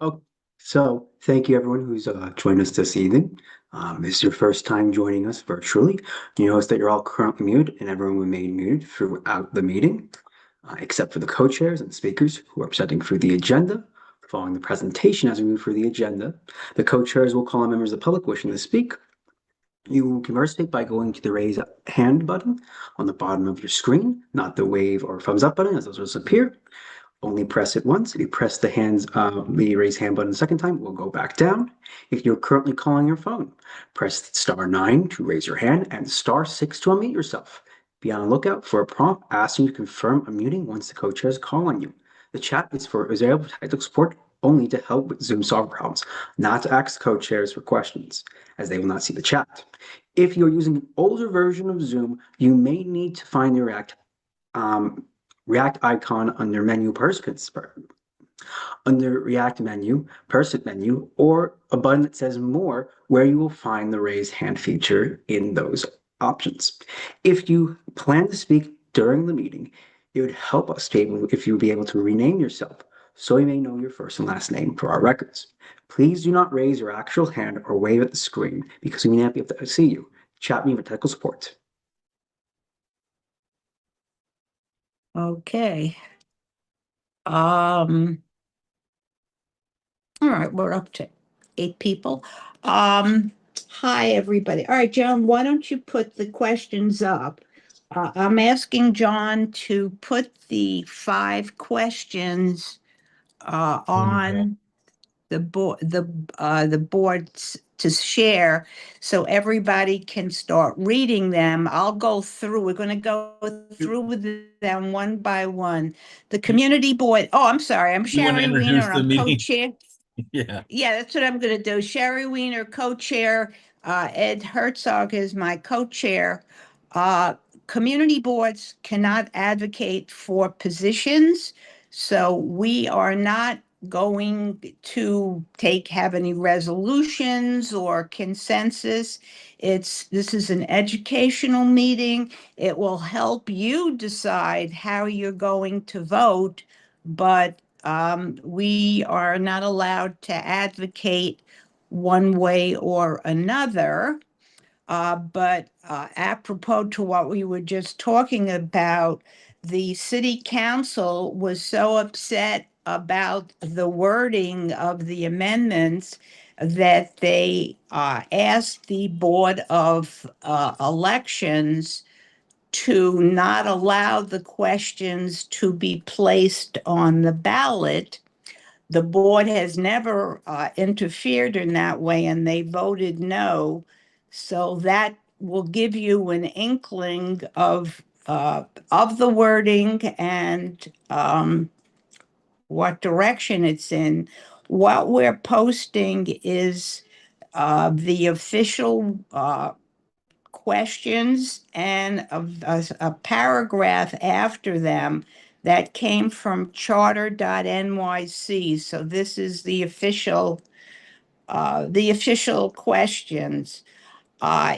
Oh, so thank you everyone who's joined us this evening. This is your first time joining us virtually. You notice that you're all currently muted and everyone remained muted throughout the meeting, except for the co-chairs and speakers who are presenting through the agenda. Following the presentation as we move through the agenda, the co-chairs will call on members of the public wishing to speak. You can participate by going to the raise hand button on the bottom of your screen, not the wave or thumbs up button as those will disappear. Only press it once. If you press the raise hand button the second time, it will go back down. If you're currently calling your phone, press *9 to raise your hand and *6 to unmute yourself. Be on the lookout for a prompt asking you to confirm unmuting once the co-chairs call on you. The chat is available for technical support only to help with Zoom software problems, not to ask co-chairs for questions, as they will not see the chat. If you're using an older version of Zoom, you may need to find the React icon under menu participants under React menu, person menu, or a button that says more where you will find the raise hand feature in those options. If you plan to speak during the meeting, it would help us if you would be able to rename yourself so we may know your first and last name for our records. Please do not raise your actual hand or wave at the screen because we may not be able to see you. Chat me for technical support. Okay. All right, we're up to 8 people. Hi, everybody. All right, John, why don't you put the questions up? I'm asking John to put the 5 questions on the boards to share so everybody can start reading them. I'll go through. We're going to go through with them one by one. The community board. Oh, I'm sorry. I'm Sherry Weiner. I'm co-chair. Yeah, that's what I'm going to do. Sherry Weiner, co-chair. Ed Herzog is my co-chair. Community boards cannot advocate for positions, so we are not going to have any resolutions or consensus. This is an educational meeting. It will help you decide how you're going to vote, but we are not allowed to advocate one way or another. But apropos to what we were just talking about, the city council was so upset about the wording of the amendments that they asked the Board of Elections to not allow the questions to be placed on the ballot. The board has never interfered in that way, and they voted no. So that will give you an inkling of the wording and what direction it's in. What we're posting is the official questions and a paragraph after them that came from charter.nyc. So this is the official questions.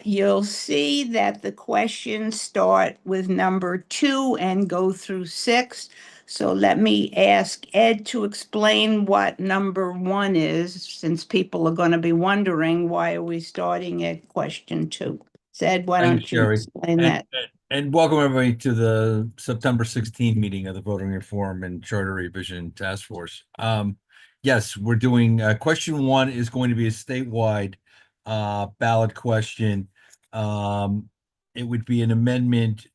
You'll see that the questions start with number 2 and go through 6. So let me ask Ed to explain what number 1 is, since people are going to be wondering why are we starting at question 2. Ed, why don't you explain that? And welcome everybody to the September 16th meeting of the Voting Reform and Charter Revision Task Force. Yes, we're doing question 1 is going to be a statewide ballot question. It would be an amendment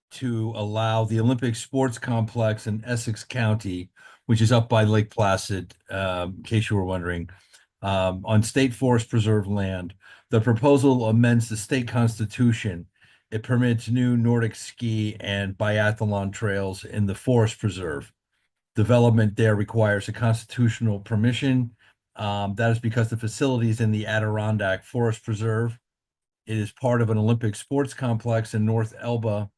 to allow the Olympic Sports Complex in Essex County, which is up by Lake Placid, in case you were wondering, on state forest preserve land. The proposal amends the state constitution. It permits new Nordic ski and biathlon trails in the forest preserve. Development there requires a constitutional permission. That is because the facility is in the Adirondack Forest Preserve. It is part of an Olympic sports complex in North Elba,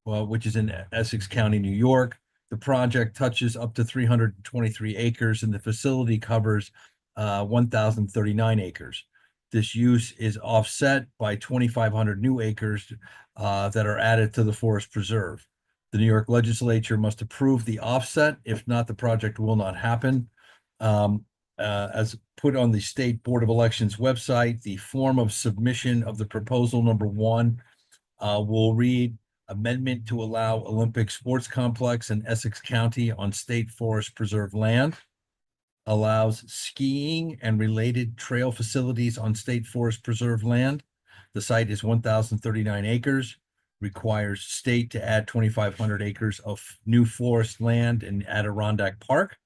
which is in Essex County, New York. The project touches up to 323 acres, and the facility covers 1,039 acres. This use is offset by 2,500 new acres that are added to the forest preserve. The New York Legislature must approve the offset. If not, the project will not happen. As put on the State Board of Elections website, the form of submission of the proposal number 1 will read amendment to allow Olympic Sports Complex in Essex County on state forest preserve land, allows skiing and related trail facilities on state forest preserve land. The site is 1,039 acres, requires state to add 2,500 acres of new forest land in Adirondack Park.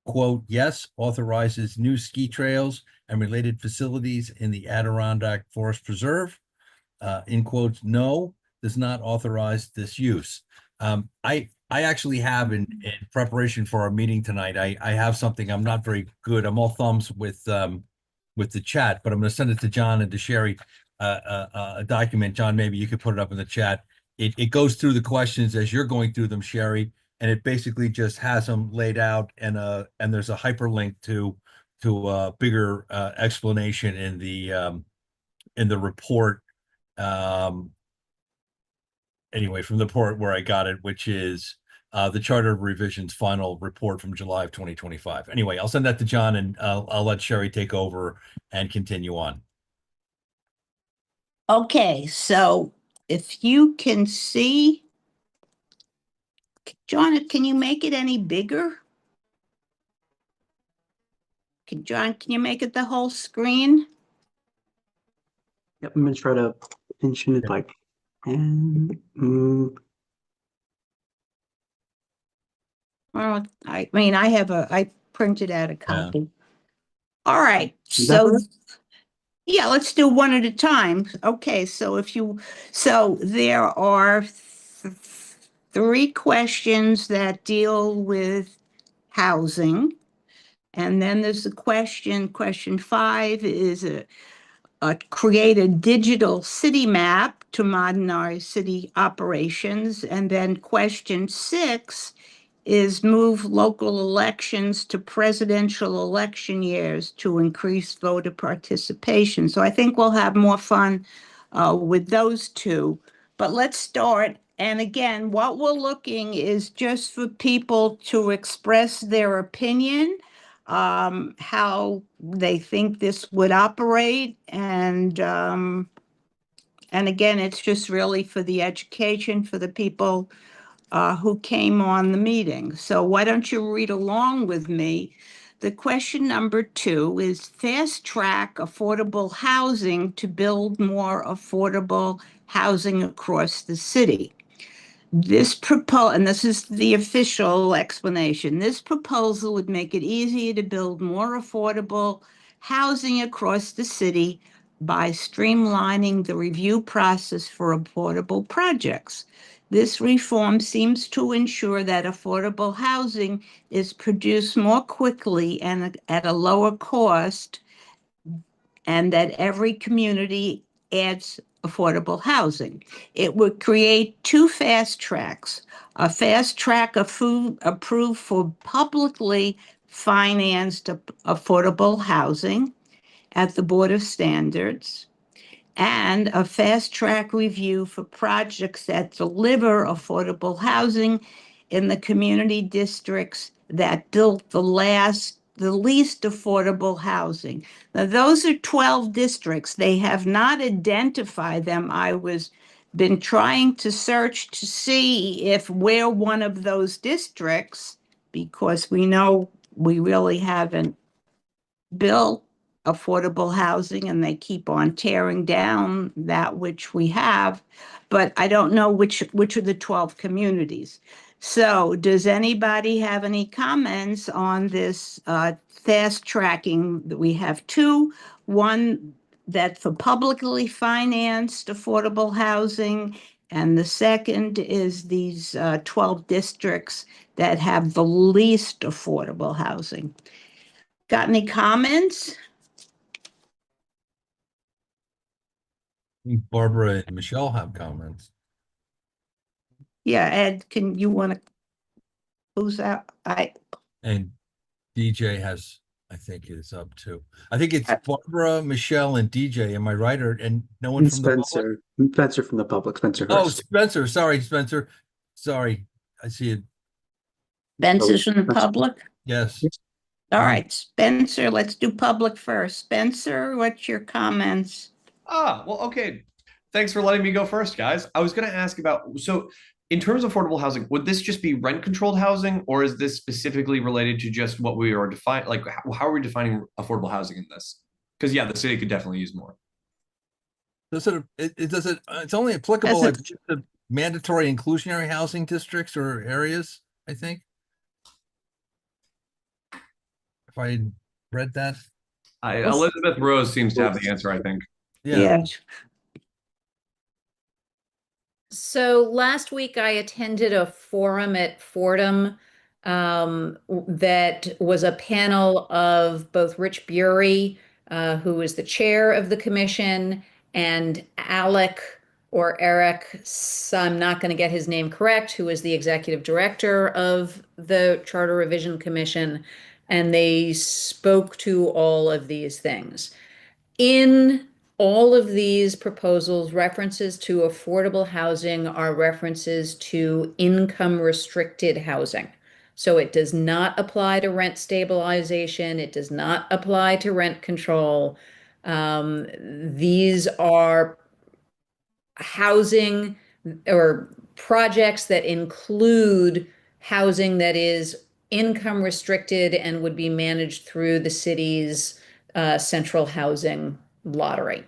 Quote, yes, authorizes new ski trails and related facilities in the Adirondack Forest Preserve. In quotes, no, does not authorize this use. I actually have in preparation for our meeting tonight, I have something. I'm not very good. I'm all thumbs with the chat, but I'm going to send it to John and to Sherry, a document. John, maybe you could put it up in the chat. It goes through the questions as you're going through them, Sherry, and it basically just has them laid out, and there's a hyperlink to a bigger explanation in the report. Anyway, from the report where I got it, which is the Charter of Revision's final report from July of 2025. Anyway, I'll send that to John, and I'll let Sherry take over and continue on. Okay, so if you can see, John, can you make it any bigger? John, can you make it the whole screen? Yep, I'm gonna try to mention it like, and Well, I mean, I printed out a copy. All right, Is that so better? yeah, let's do one at a time. Okay, so there are 3 questions that deal with housing. And then there's the question 5 is create a digital city map to modernize city operations. And then question 6 is move local elections to presidential election years to increase voter participation. So I think we'll have more fun with those 2. But let's start. And again, what we're looking is just for people to express their opinion, how they think this would operate. And again, it's just really for the education for the people who came on the meeting. So why don't you read along with me? The question number 2 is fast track affordable housing to build more affordable housing across the city. And this is the official explanation. This proposal would make it easier to build more affordable housing across the city by streamlining the review process for affordable projects. This reform seems to ensure that affordable housing is produced more quickly and at a lower cost, and that every community adds affordable housing. It would create 2 fast tracks, a fast track approved for publicly financed affordable housing at the Board of Standards, and a fast track review for projects that deliver affordable housing in the community districts that built the least affordable housing. Now, those are 12 districts. They have not identified them. I was been trying to search to see if we're one of those districts, because we know we really haven't built affordable housing, and they keep on tearing down that which we have, but I don't know which are the 12 communities. So does anybody have any comments on this fast tracking? That we have 2, one that for publicly financed affordable housing, and the second is these 12 districts that have the least affordable housing. Got any comments? Barbara and Michelle have comments. Yeah, Ed, can you want to, who's that? And DJ has, I think, is up too. I think it's Barbara, Michelle, and DJ. Am I right? And no one and from the public? Spencer from the public. Spencer Oh, Hurst. Spencer. Sorry, Spencer. Sorry, I see it. Spencer's from the public? Yes. All right, Spencer, let's do public first. Spencer, what's your comments? Well, okay. Thanks for letting me go first, guys. I was going to ask about, so in terms of affordable housing, would this just be rent controlled housing, or is this specifically related to just what we are defining? Like, how are we defining affordable housing in this? Because yeah, the city could definitely use more. It's only applicable Does to mandatory inclusionary housing districts or areas, I think. If I read that. Elizabeth Rose seems to have the answer, I think. Yeah. So last week I attended a forum at Fordham that was a panel of both Rich Bury, who is the chair of the commission, and Alec or Eric, so I'm not going to get his name correct, who is the executive director of the Charter Revision Commission. And they spoke to all of these things. In all of these proposals, references to affordable housing are references to income restricted housing. So it does not apply to rent stabilization. It does not apply to rent control. These are housing or projects that include housing that is income restricted and would be managed through the city's central housing lottery.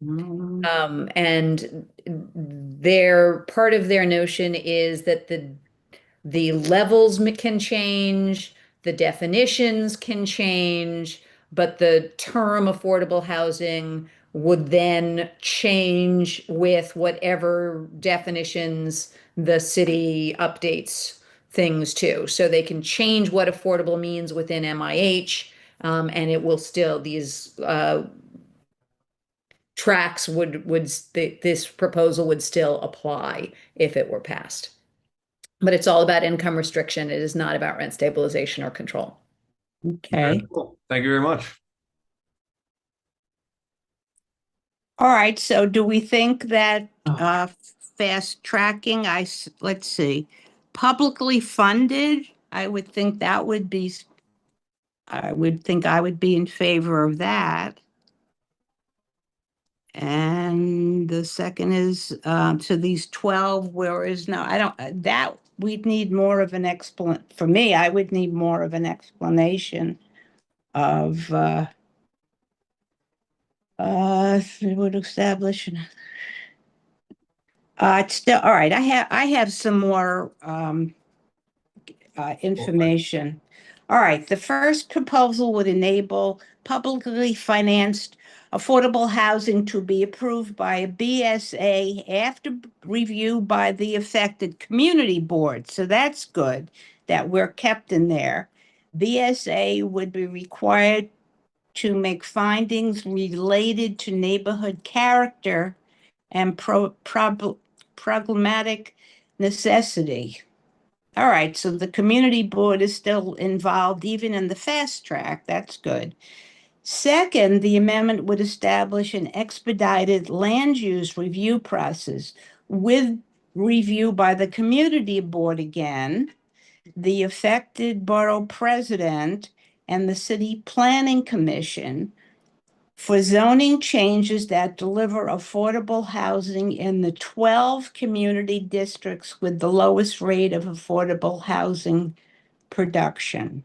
And their part of their notion is that the levels can change, the definitions can change, but the term affordable housing would then change with whatever definitions the city updates things to. So they can change what affordable means within MIH, and it will still, these tracks this proposal would still apply if it were passed. But it's all about income restriction. It is not about rent stabilization or control. Okay. Cool. Thank you very much. All right, so do we think that fast tracking, let's see, publicly funded, I would think that would be, I would think I would be in favor of that. And the second is to these 12, where is no, I don't, that we'd need more of an for me, I would need more of an explanation of it would establish. It's still all right. I have some more information. All right. The first proposal would enable publicly financed affordable housing to be approved by a BSA after review by the affected community board. So that's good that we're kept in there. BSA would be required to make findings related to neighborhood character and problematic necessity. All right, so the community board is still involved even in the fast track. That's good. Second, the amendment would establish an expedited land use review process with review by the community board again, the affected borough president, and the city planning commission for zoning changes that deliver affordable housing in the 12 community districts with the lowest rate of affordable housing production.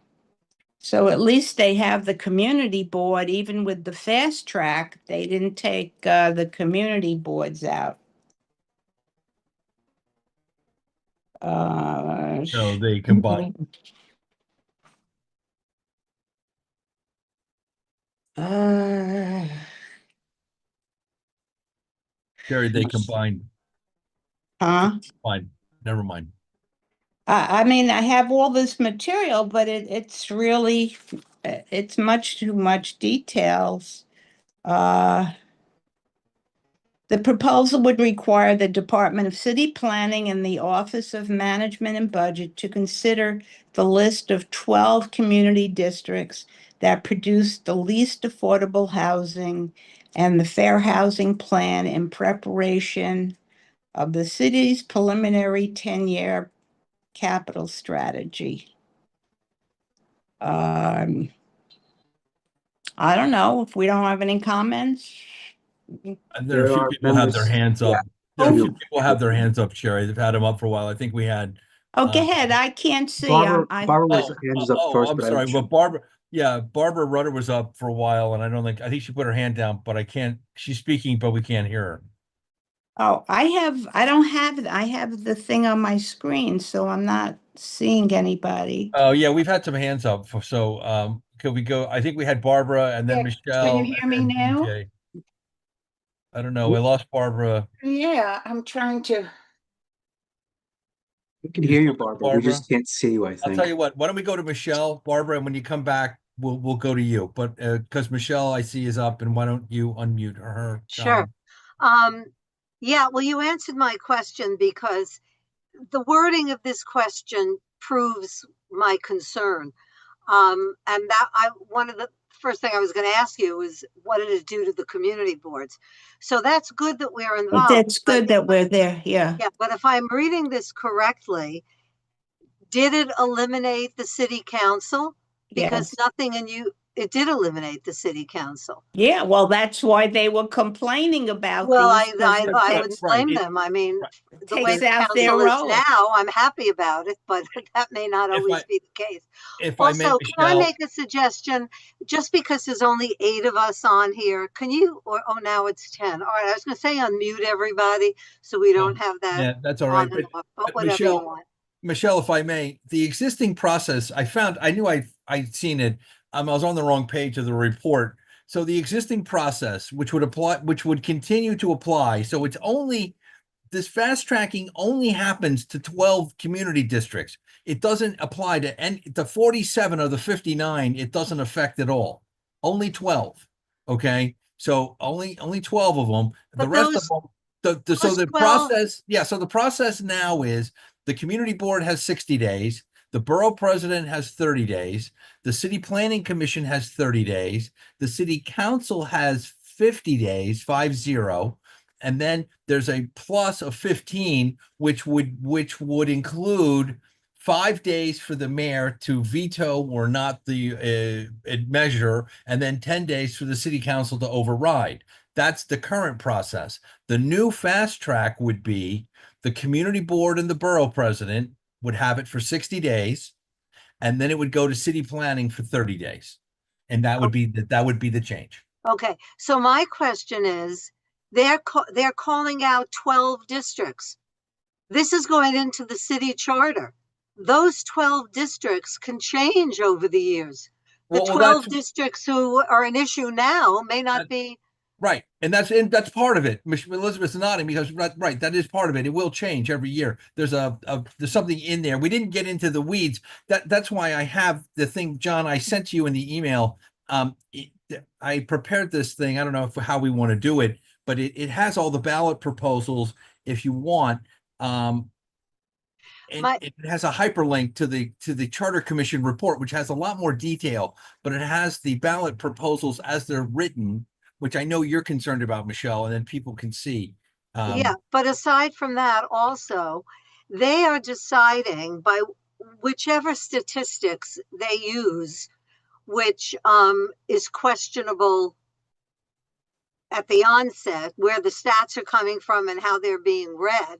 So at least they have the community board, even with the fast track, they didn't take the community boards out. So they combine. Jerry, they combine. Huh? Fine. Never mind. I mean, I have all this material, but it's really, it's much too much details. The proposal would require the Department of City Planning and the Office of Management and Budget to consider the list of 12 community districts that produce the least affordable housing and the Fair Housing Plan in preparation of the city's preliminary 10-year capital strategy. I don't know if we don't have any comments. And there are a few are people have their members- hands yeah. up. There are a I few do. people have their hands up, Sherry. They've had them up for a while. I think we had. Oh, go uh, ahead. I can't see. Barbara, I Barbara was Oh, hands up oh, first, I'm but sorry, but Barbara Rudder was up for a while, and I think she put her hand down, but I can't, she's speaking, but we can't hear her. Oh, I don't have it. I have the thing on my screen, so I'm not seeing anybody. Oh, yeah, we've had some hands up, so, could we go, I think we had Barbara and then Yeah, Michelle. can you hear and me then now? BJ. I don't know, I lost Barbara. Yeah, I'm trying to. we can hear you, Barbara. We Barbara? just can't see you, I I'll think. tell you what, why don't we go to Michelle, Barbara, and when you come back, we'll go to you, but, because Michelle I see is up, and why don't you unmute her? Sure. Yeah, well, you answered my question because the wording of this question proves my concern. And that one of the first thing I was going to ask you was what did it do to the community boards? So that's good that we're involved. It's good that we're there. Yeah. Yeah, but if I'm reading this correctly, did it eliminate the city council? Because Yes. nothing in you, it did eliminate the city council. Yeah, well, that's why they were complaining about Well, these. 'Cause it I takes- wouldn't right, blame it- them. I mean, right. the way takes the out their council is role. now, I'm happy about it, but that may not If always I- be the case. If I may, Also, can I Michelle, make a suggestion? Just because there's only 8 of us on here, can you, oh, now it's 10. All right, I was gonna say unmute everybody so we don't have that yeah, that's all on right, and but off, but whatever you want. Michelle, if I may, the existing process, I knew I'd seen it. I was on the wrong page of the report. So the existing process, which would continue to apply. So it's only, this fast tracking only happens to 12 community districts. It doesn't apply to any, the 47 or the 59, it doesn't affect at all. Only 12. Okay. So only 12 of them. The But rest of those- them, so those the 12 process, yeah, so the process now is the community board has 60 days, the borough president has 30 days, the city planning commission has 30 days, the city council has 50 days, 50, and then there's a plus of 15, which would include 5 days for the mayor to veto or not the measure, and then 10 days for the city council to override. That's the current process. The new fast track would be the community board and the borough president would have it for 60 days, and then it would go to city planning for 30 days. And that would be the change. Okay, so my question is, they're calling out 12 districts. This is going into the city charter. Those 12 districts can change over the years. The Well, 12 districts who are an issue now may not be. Right, and that's part of it. Elizabeth's nodding because right, that is part of it. It will change every year. There's there's something in there. We didn't get into the weeds. That's why I have the thing, John, I sent to you in the email. I prepared this thing. I don't know how we want to do it, but it has all the ballot proposals if you want. And it has a hyperlink to the Charter Commission report, which has a lot more detail, but it has the ballot proposals as they're written, which I know you're concerned about, Michelle, and then people can see. Yeah, but aside from that, also, they are deciding by whichever statistics they use, which is questionable at the onset, where the stats are coming from and how they're being read.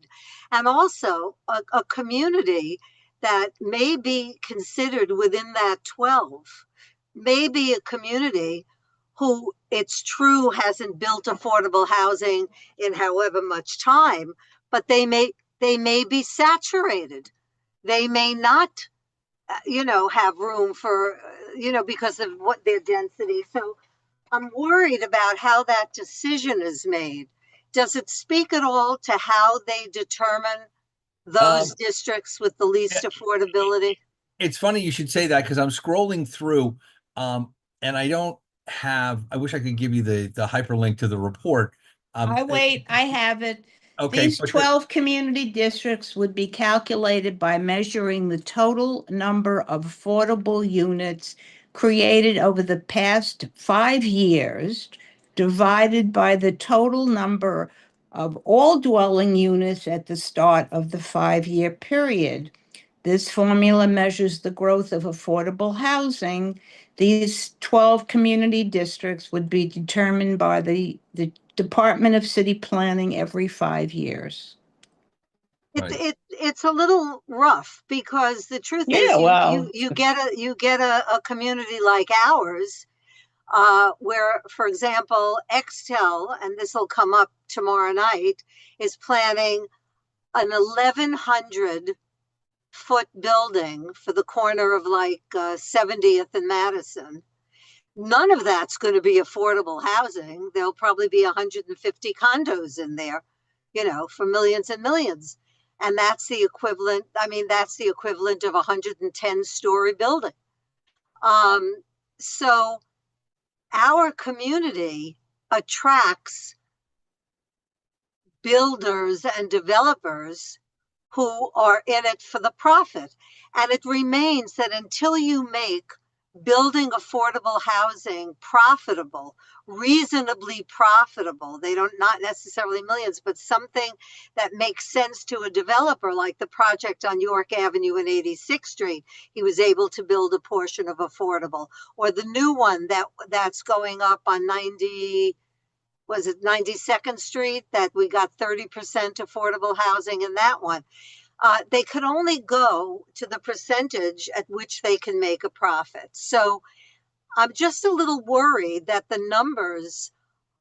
And also a community that may be considered within that 12, may be a community who, it's true, hasn't built affordable housing in however much time, but they may be saturated. They may not, have room for, because of what their density. So I'm worried about how that decision is made. Does it speak at all to how they determine those districts with the least affordability? It's funny you should say that because I'm scrolling through, and I don't have. I wish I could give you the hyperlink to the report. I have it. Okay, These 12 community districts would be calculated by measuring the total number of affordable units created over the past 5 years, divided by the total number of all dwelling units at the start of the 5-year period. This formula measures the growth of affordable housing. These 12 community districts would be determined by the Department of City Planning every 5 years. It's a little rough because the truth is you get a community like ours, where, for example, Extel, and this will come up tomorrow night, is planning an 1,100-foot building for the corner of like 70th and Madison. None of that's going to be affordable housing. There'll probably be 150 condos in there, for millions and millions. And that's the equivalent. I mean, that's the equivalent of a 110-story building. So our community attracts builders and developers who are in it for the profit. And it remains that until you make building affordable housing profitable, reasonably profitable, they don't, not necessarily millions, but something that makes sense to a developer, like the project on York Avenue and 86th Street, he was able to build a portion of affordable, or the new one that's going up on 92nd Street, that we got 30% affordable housing in that one. They could only go to the percentage at which they can make a profit. So I'm just a little worried that the numbers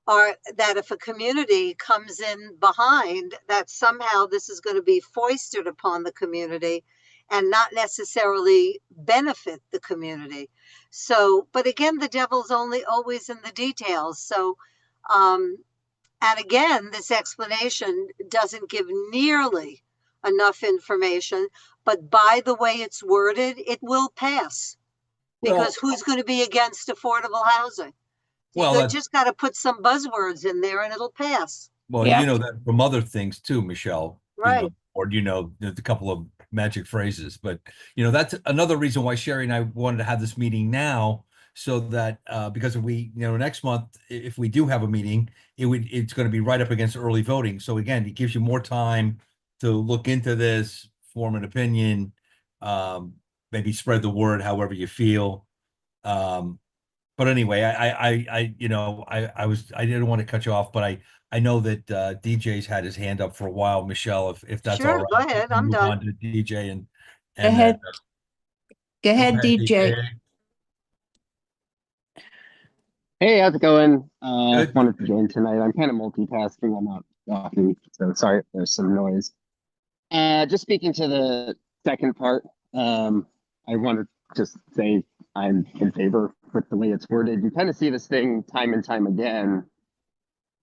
are that if a community comes in behind, that somehow this is going to be foisted upon the community and not necessarily benefit the community. So, but again, the devil's always in the details. So, and again, this explanation doesn't give nearly enough information, but by the way it's worded, it will pass, because who's going to be against affordable housing? You just got to put some buzzwords in there and it'll pass. Well, you know that from other things too, Michelle, right? Or there's a couple of magic phrases, but that's another reason why Sherry and I wanted to have this meeting now, so that because if we, next month, if we do have a meeting, it's going to be right up against early voting. So again, it gives you more time to look into this, form an opinion, maybe spread the word however you feel. But anyway, I didn't want to cut you off, but I know that DJ's had his hand up for a while, Michelle, if that's all right. Go ahead, I'm done. On to DJ and go ahead. Go ahead, DJ. Hey, how's it going? Wanted to join tonight. I'm kind of multitasking. I'm not walking, so sorry if there's some noise. Just speaking to the second part, I want to just say I'm in favor with the way it's worded. You kind of see this thing time and time again,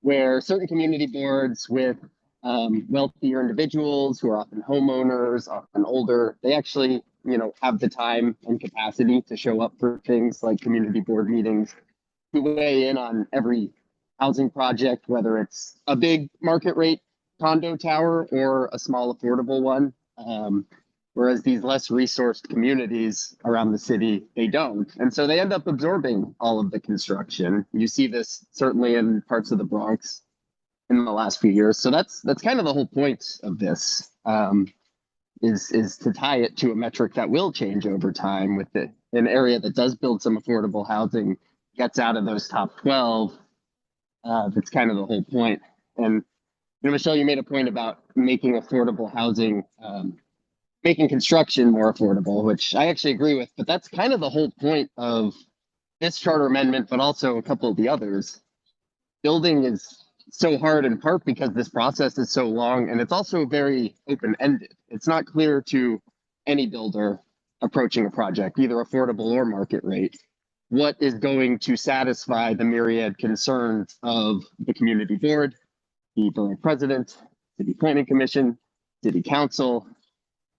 where certain community boards with wealthier individuals who are often homeowners, often older, they actually, have the time and capacity to show up for things like community board meetings, to weigh in on every housing project, whether it's a big market rate condo tower or a small affordable one. Whereas these less resourced communities around the city, they don't. And so they end up absorbing all of the construction. You see this certainly in parts of the Bronx in the last few years. So that's kind of the whole point of this, is to tie it to a metric that will change over time, with an area that does build some affordable housing gets out of those top 12. That's kind of the whole point. And Michelle, you made a point about making affordable housing, making construction more affordable, which I actually agree with, but that's kind of the whole point of this charter amendment, but also a couple of the others. Building is so hard in part because this process is so long, and it's also very open-ended. It's not clear to any builder approaching a project, either affordable or market rate, what is going to satisfy the myriad concerns of the community board, the borough president, city planning commission, city council.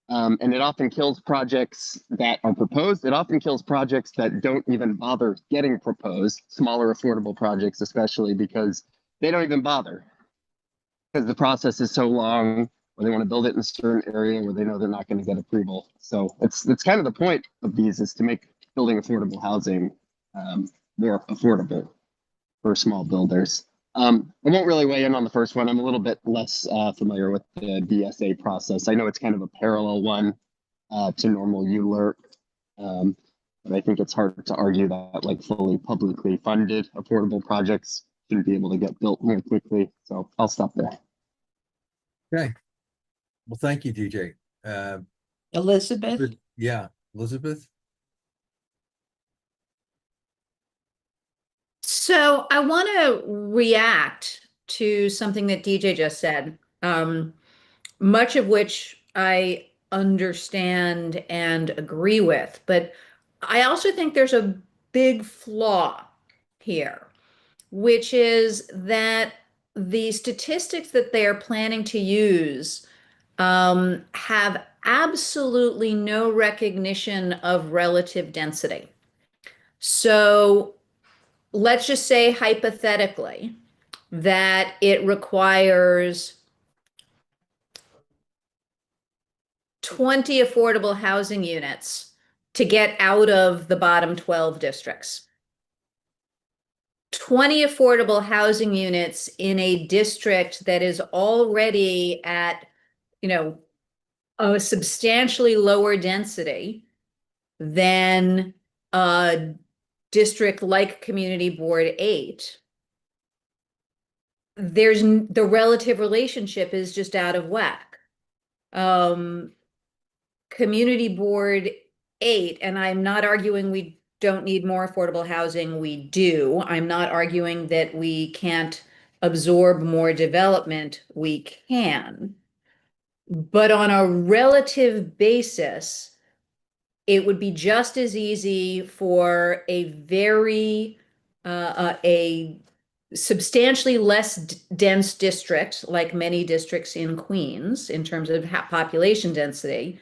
And it often kills projects that are proposed. It often kills projects that don't even bother getting proposed, smaller affordable projects especially, because they don't even bother, because the process is so long, or they want to build it in a certain area where they know they're not going to get approval. So it's kind of the point of these, is to make building affordable housing more affordable for small builders. I won't really weigh in on the first one. I'm a little bit less familiar with the DSA process. I know it's kind of a parallel one to normal ULERP. But I think it's hard to argue that like fully publicly funded affordable projects shouldn't be able to get built more quickly. So I'll stop there. Okay. Well, thank you, DJ. Elizabeth? Yeah, Elizabeth? So I want to react to something that DJ just said, much of which I understand and agree with, but I also think there's a big flaw here, which is that the statistics that they are planning to use have absolutely no recognition of relative density. So let's just say hypothetically that it requires 20 affordable housing units to get out of the bottom 12 districts. 20 affordable housing units in a district that is already at, a substantially lower density than a district like Community Board 8. The relative relationship is just out of whack. Community Board 8, and I'm not arguing we don't need more affordable housing, we do. I'm not arguing that we can't absorb more development, we can. But on a relative basis, it would be just as easy for a substantially less dense district, like many districts in Queens, in terms of population density,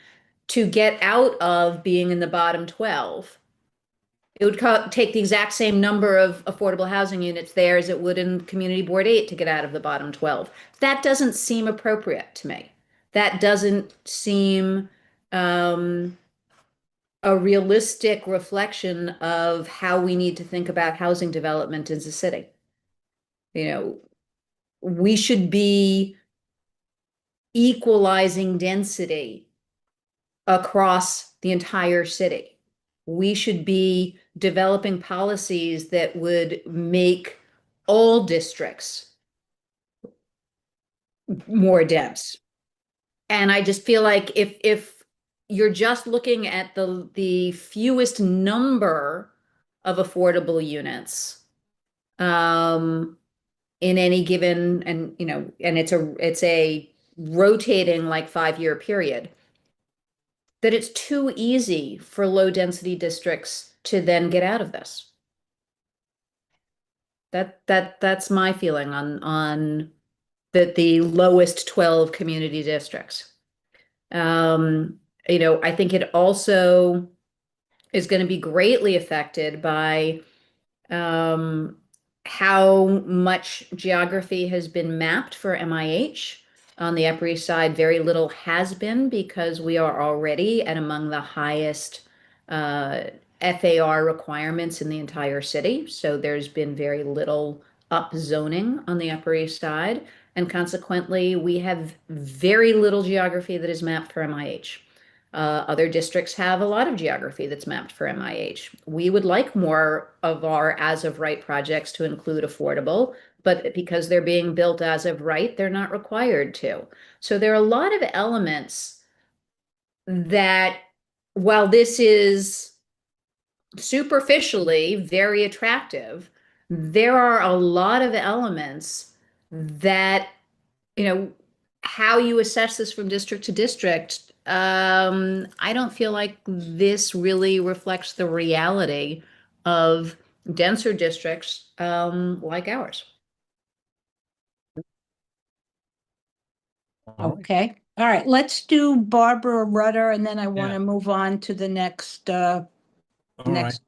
to get out of being in the bottom 12. It would take the exact same number of affordable housing units there as it would in Community Board 8 to get out of the bottom 12. That doesn't seem appropriate to me. That doesn't seem a realistic reflection of how we need to think about housing development as a city. We should be equalizing density across the entire city. We should be developing policies that would make all districts more dense. And I just feel like if you're just looking at the fewest number of affordable units in any given, and it's a rotating like 5-year period, that it's too easy for low density districts to then get out of this. That's my feeling on the lowest 12 community districts. I think it also is going to be greatly affected by how much geography has been mapped for MIH. On the Upper East Side, very little has been, because we are already at among the highest FAR requirements in the entire city. So there's been very little upzoning on the Upper East Side. And consequently, we have very little geography that is mapped for MIH. Other districts have a lot of geography that's mapped for MIH. We would like more of our as of right projects to include affordable, but because they're being built as of right, they're not required to. So there are a lot of elements that, while this is superficially very attractive, there are a lot of elements that, how you assess this from district to district, I don't feel like this really reflects the reality of denser districts like ours. Okay. All right. Let's do Barbara Rudder, and then I want to move on to the next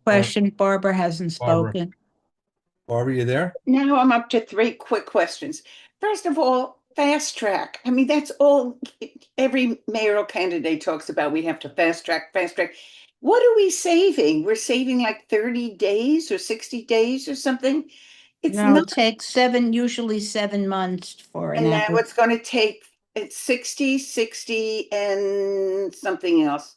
question. Barbara hasn't spoken. Barbara, you there? Now I'm up to 3 quick questions. First of all, fast track. I mean, that's all every mayoral candidate talks about. We have to fast track, fast track. What are we saving? We're saving like 30 days or 60 days or something. It's No, not, it takes usually 7 months for an and now application. it's going to take, it's 60 and something else.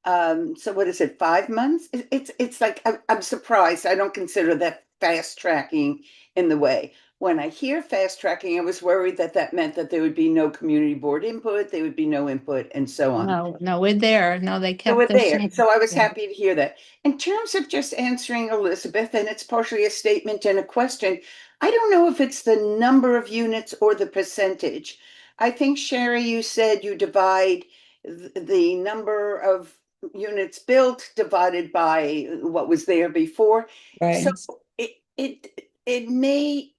So what is it, 5 months? It's like, I'm surprised. I don't consider that fast tracking in the way. When I hear fast tracking, I was worried that that meant that there would be no community board input, there would be no input, and so on. No, we're there. No, they So we're kept the there. same. So I was Yeah. happy to hear that. In terms of just answering Elizabeth, and it's partially a statement and a question, I don't know if it's the number of units or the percentage. I think, Sherry, you said you divide the number of units built divided by what was there before. So Right. it may,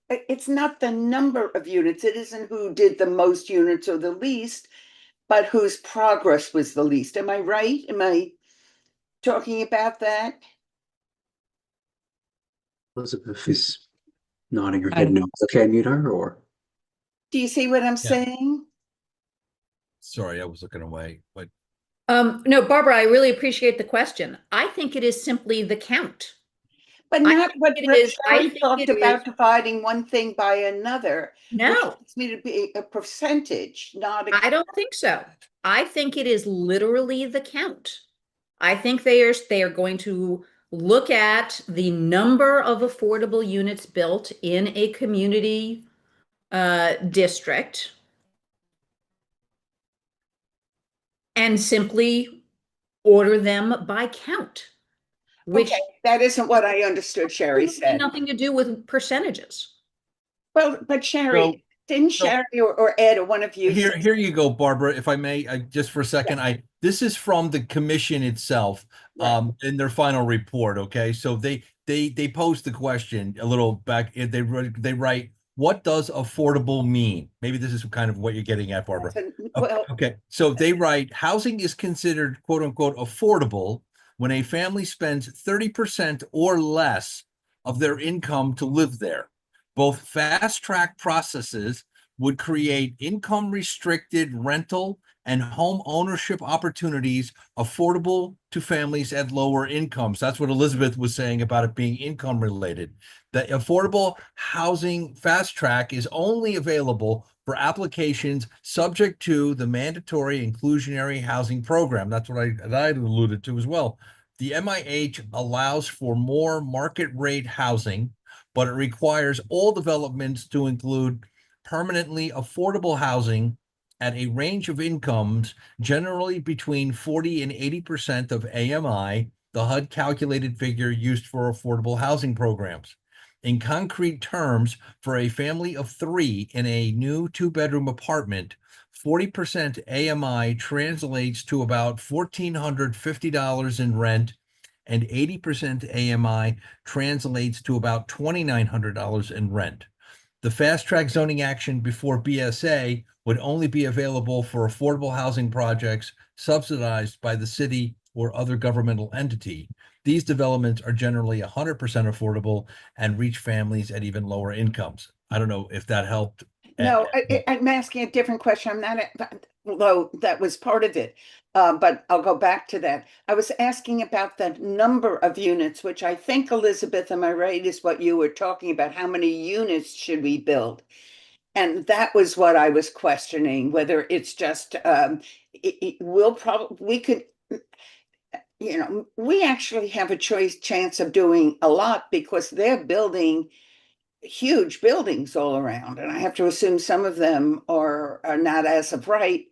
it's not the number of units. It isn't who did the most units or the least, but whose progress was the least. Am I right? Am I talking about that? Elizabeth is nodding her I- head no. Okay, I mute her or? Do you see what I'm Yeah. saying? Sorry, I was looking away, but No, Barbara, I really appreciate the question. I think it is simply the count. But I not think what it is- I Sherry think talked it is- about dividing one thing by another, which No, needs me to be a percentage, not I a. don't think so. I think it is literally the count. I think they are going to look at the number of affordable units built in a community district and simply order them by count, which Okay, that isn't what I understood Sherry has said. nothing to do with percentages. Well, but Sherry, So- didn't so- Sherry or Ed or one of you here, say- here you go, Barbara, if I may, just for a second, this is from the commission itself, Right. in their final report, okay? So they posed the question a little back, they write, what does affordable mean? Maybe this is kind of what you're getting at, Barbara. Well, Okay, so they write, housing is considered quote unquote affordable when a family spends 30% or less of their income to live there. Both fast track processes would create income restricted rental and home ownership opportunities affordable to families at lower incomes. That's what Elizabeth was saying about it being income related. The affordable housing fast track is only available for applications subject to the mandatory inclusionary housing program. That's what I alluded to as well. The MIH allows for more market rate housing, but it requires all developments to include permanently affordable housing at a range of incomes, generally between 40 and 80% of AMI, the HUD calculated figure used for affordable housing programs. In concrete terms, for a family of 3 in a new 2-bedroom apartment, 40% AMI translates to about $1,450 in rent, and 80% AMI translates to about $2,900 in rent. The fast track zoning action before BSA would only be available for affordable housing projects subsidized by the city or other governmental entity. These developments are generally 100% affordable and reach families at even lower incomes. I don't know if that helped. no, I'm asking a different question. I'm not, although that was part of it, but I'll go back to that. I was asking about the number of units, which I think, Elizabeth, am I right, is what you were talking about. How many units should we build? And that was what I was questioning, whether it's just, it will probably, we could, we actually have a chance of doing a lot because they're building huge buildings all around, and I have to assume some of them are not as of right.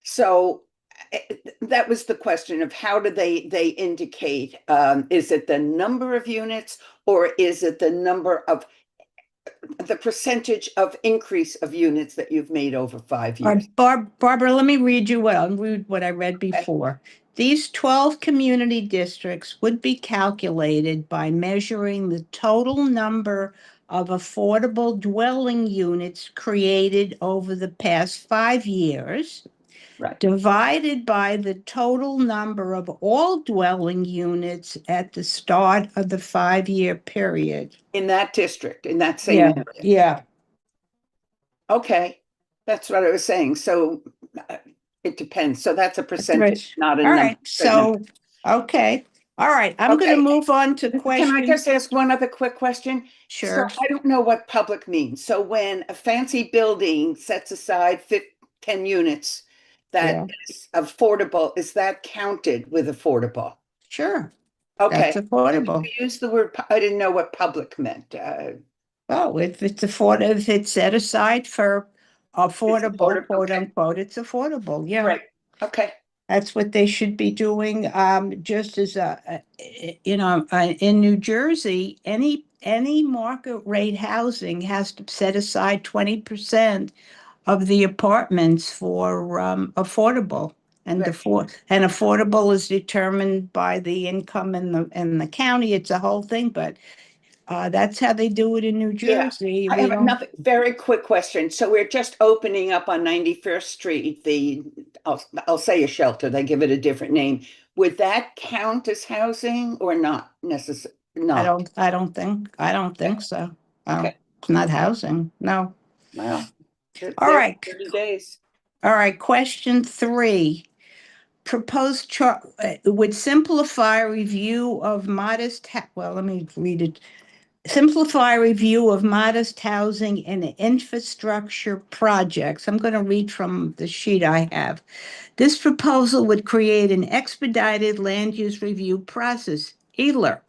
So that was the question of how do they indicate, is it the number of units or is it the number of the percentage of increase of units that you've made over 5 years? Barbara, let me read what I read before. These 12 community districts would be calculated by measuring the total number of affordable dwelling units created over the past 5 years, Right. divided by the total number of all dwelling units at the start of the 5-year period. In that district, in that same Yeah, area. yeah. Okay, that's what I was saying. So it depends. So that's a percentage, Right. not a All number. right, so, okay. All right, I'm going to Okay. move on to Can I question. just ask one other quick question? Sure. So I don't know what public means. So when a fancy building sets aside 10 units that Yeah. is affordable, is that counted with affordable? Sure. Okay. That's affordable. We use the word, I didn't know what public meant. Oh, if it's affordable, if it's set aside for affordable, affordable, quote okay. unquote, it's affordable. Yeah. Right. Okay. That's what they should be doing. Just as in New Jersey, any market rate housing has to set aside 20% of the apartments for affordable. And Right. affordable is determined by the income in the county. It's a whole thing, but that's how they do it in New Yeah. Jersey. I have another very quick question. So we're just opening up on 91st Street, I'll say a shelter, they give it a different name. Would that count as housing or not necessarily? No. I don't think so. Okay. It's not housing. No. Well, All right. 30 days. All right. Question 3. Proposed chart would simplify review of well, let me read it. Simplify review of modest housing and infrastructure projects. I'm going to read from the sheet I have. This proposal would create an expedited land use review process, ELRP,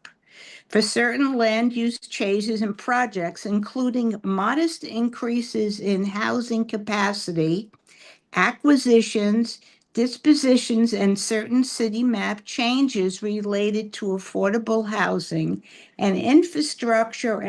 for certain land use changes and projects, including modest increases in housing capacity, acquisitions, dispositions, and certain city map changes related to affordable housing and infrastructure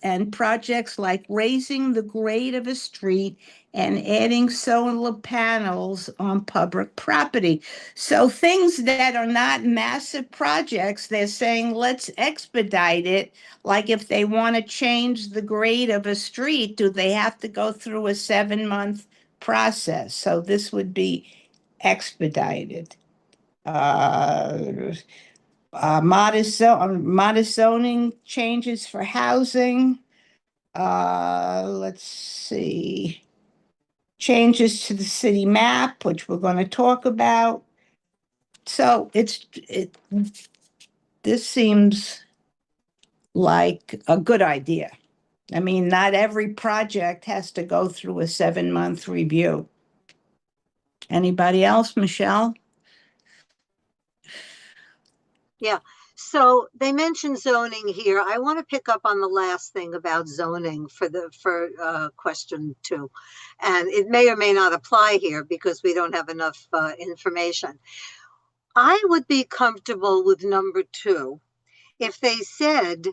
and projects like raising the grade of a street and adding solar panels on public property. So things that are not massive projects, they're saying, let's expedite it. Like if they want to change the grade of a street, do they have to go through a 7-month process? So this would be expedited. Modest zoning changes for housing. Let's see. Changes to the city map, which we're going to talk about. So this seems like a good idea. I mean, not every project has to go through a 7-month review. Anybody else, Michelle? Yeah. So they mentioned zoning here. I want to pick up on the last thing about zoning for question 2. And it may or may not apply here because we don't have enough information. I would be comfortable with number 2 if they said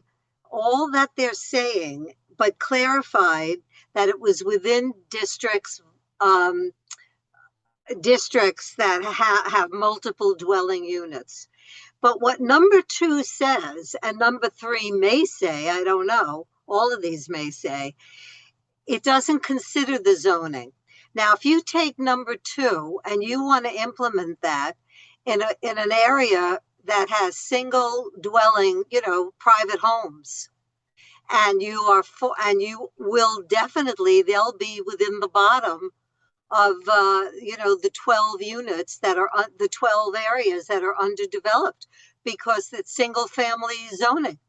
all that they're saying, but clarified that it was within districts that have multiple dwelling units. But what number 2 says, and number 3 may say, I don't know, all of these may say, it doesn't consider the zoning. Now, if you take number 2 and you want to implement that in an area that has single dwelling, private homes, and you will definitely, they'll be within the bottom of the 12 units that are the 12 areas that are underdeveloped because it's single family zoning.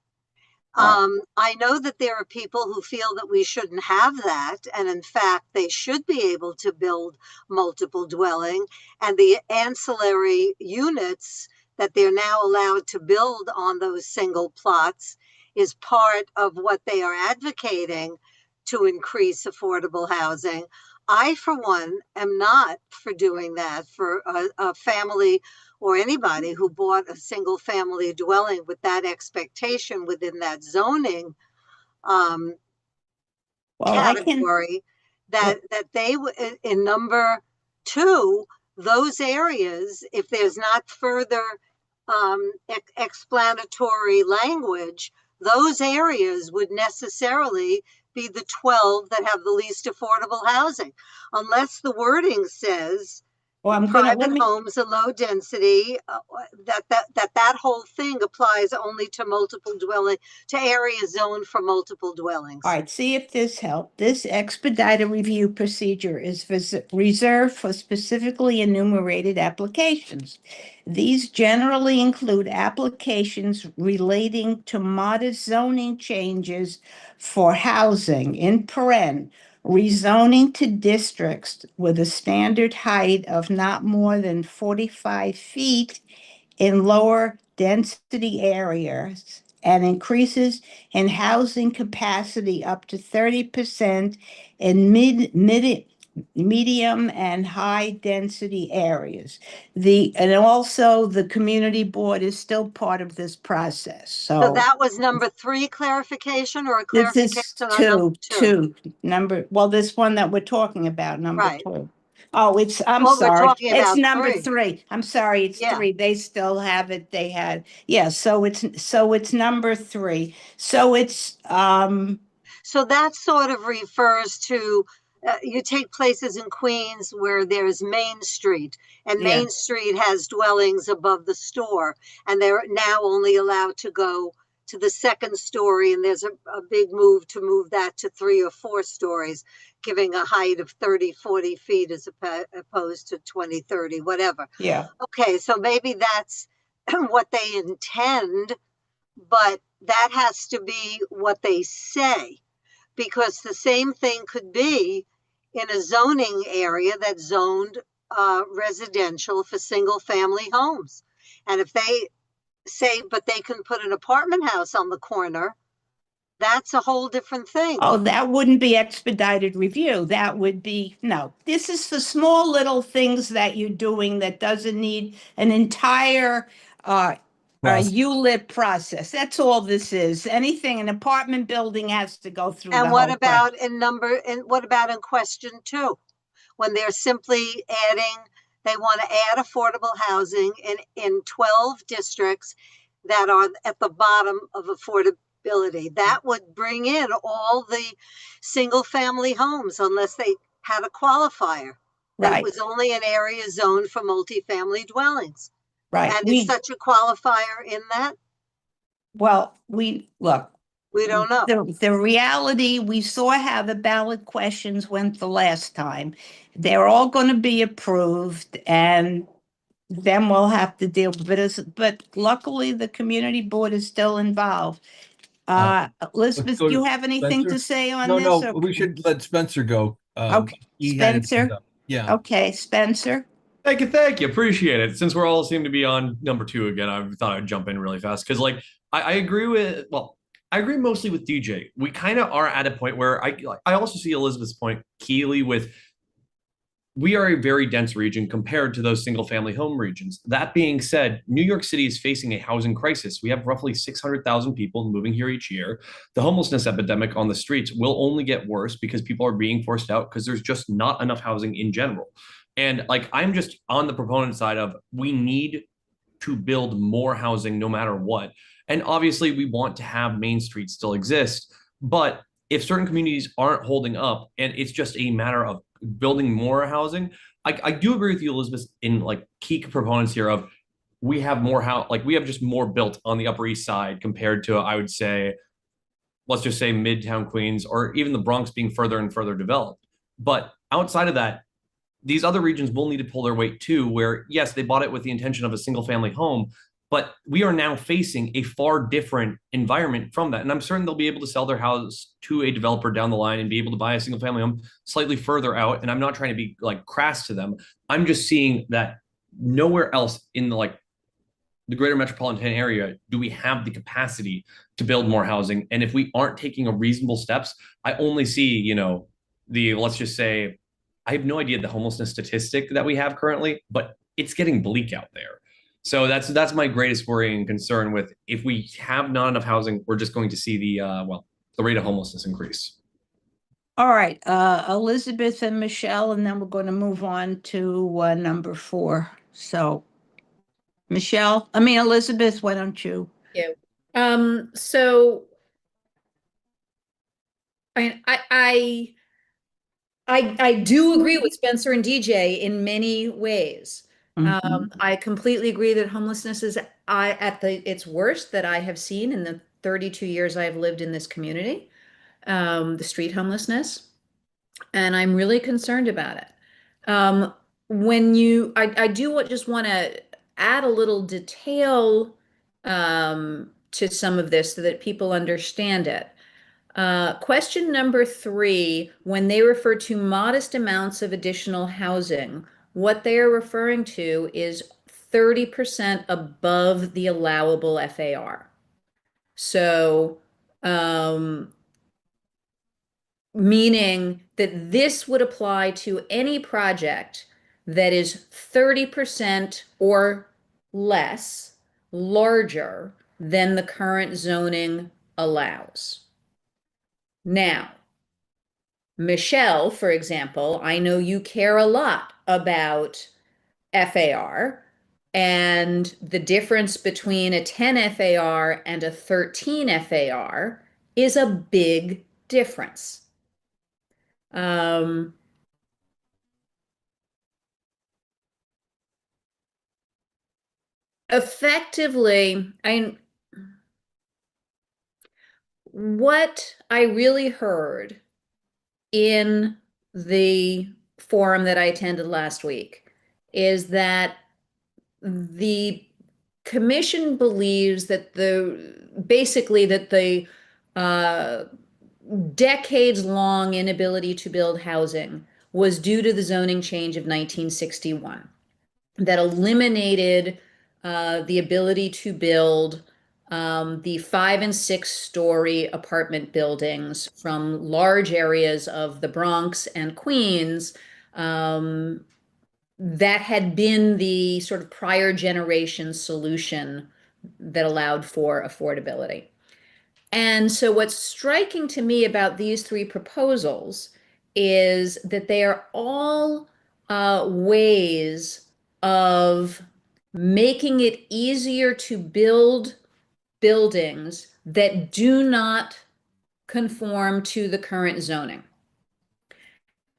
I know that there are people who feel that we shouldn't have that, and in fact they should be able to build multiple dwelling, and the ancillary units that they're now allowed to build on those single plots is part of what they are advocating to increase affordable housing. I, for one, am not for doing that for a family or anybody who bought a single family dwelling with that expectation within that zoning category. That they in number 2, those areas, if there's not further explanatory language, those areas would necessarily be the 12 that have the least affordable housing, unless the wording says Well, I'm gonna, let private me, homes are low density, that whole thing applies only to multiple dwelling, to areas zoned for multiple dwellings. all right, see if this helped. This expedited review procedure is reserved for specifically enumerated applications. These generally include applications relating to modest zoning changes for housing, in paren, rezoning to districts with a standard height of not more than 45 feet in lower density areas and increases in housing capacity up to 30% in medium and high density areas. And also the community board is still part of this process. So that was number 3 clarification, or a This clarification is on number two? this one that we're talking about, number Right. 2. Oh, I'm Well, we're sorry. talking It's about number 3. 3. I'm sorry, it's Yeah. 3. They still have it. They had, yeah, so it's number 3. So it's, So that sort of refers to, you take places in Queens where there's Main Street, and Yeah. Main Street has dwellings above the store, and they're now only allowed to go to the second story, and there's a big move to move that to 3 or 4 stories, giving a height of 30, 40 feet as opposed to 20, 30, whatever. yeah. Okay, so maybe that's what they intend, but that has to be what they say, because the same thing could be in a zoning area that's zoned residential for single family homes. And if they say, but they can put an apartment house on the corner, that's a whole different thing. Oh, that wouldn't be expedited review. That would be, no, this is for small little things that you're doing that doesn't need an entire Process. ULIP process. That's all this is. Anything, an apartment building has to go through the And whole what process. about what about in question 2? When they're simply they want to add affordable housing in 12 districts that are at the bottom of affordability. That would bring in all the single family homes unless they had a qualifier. That Right, it was only an area zoned for multifamily dwellings. right. And is such a qualifier in that? Look, We don't know. the reality, we saw how the ballot questions went the last time. They're all going to be approved, and then we'll have to deal with it. But luckily, the community board is still involved. Elizabeth, go do you to have anything to Spencer. say on No, this? no, we should let Spencer go. Okay, He had his hand Spencer. up. Yeah. Okay, Spencer. Thank you. Appreciate it. Since we're all seem to be on number 2 again, I thought I'd jump in really fast because, like, I agree with, well, I agree mostly with DJ. We kind of are at a point where I also see Elizabeth's point, Keely, with we are a very dense region compared to those single family home regions. That being said, New York City is facing a housing crisis. We have roughly 600,000 people moving here each year. The homelessness epidemic on the streets will only get worse because people are being forced out because there's just not enough housing in general. And like, I'm just on the proponent side of we need to build more housing no matter what. And obviously, we want to have Main Street still exist. But if certain communities aren't holding up and it's just a matter of building more housing, I do agree with you, Elizabeth, in like key proponents here of we have more house, like we have just more built on the Upper East Side compared to, I would say, let's just say Midtown Queens or even the Bronx being further and further developed. But outside of that, these other regions will need to pull their weight too, where yes, they bought it with the intention of a single family home, but we are now facing a far different environment from that. And I'm certain they'll be able to sell their house to a developer down the line and be able to buy a single family home slightly further out. And I'm not trying to be like crass to them. I'm just seeing that nowhere else in the greater metropolitan area do we have the capacity to build more housing. And if we aren't taking a reasonable steps, I only see, let's just say, I have no idea the homelessness statistic that we have currently, but it's getting bleak out there. So that's my greatest worry and concern with if we have not enough housing, we're just going to see the rate of homelessness increase. All right, Elizabeth and Michelle, and then we're going to move on to number 4. So, Elizabeth, why don't you? Yeah. So I I do agree with Spencer and DJ in many ways. Mhm. I completely agree that homelessness is at its worst that I have seen in the 32 years I've lived in this community, the street homelessness, and I'm really concerned about it. I do just want to add a little detail to some of this so that people understand it. Question number 3, when they refer to modest amounts of additional housing, what they are referring to is 30% above the allowable FAR. So, meaning that this would apply to any project that is 30% or less larger than the current zoning allows. Now, Michelle, for example, I know you care a lot about FAR, and the difference between a 10 FAR and a 13 FAR is a big difference. Um, Effectively, what I really heard in the forum that I attended last week is that the commission believes that the uh, decades-long inability to build housing was due to the zoning change of 1961 that eliminated the ability to build the 5 and 6 story apartment buildings from large areas of the Bronx and Queens, that had been the sort of prior generation solution that allowed for affordability. And so what's striking to me about these 3 proposals is that they are all ways of making it easier to build buildings that do not conform to the current zoning.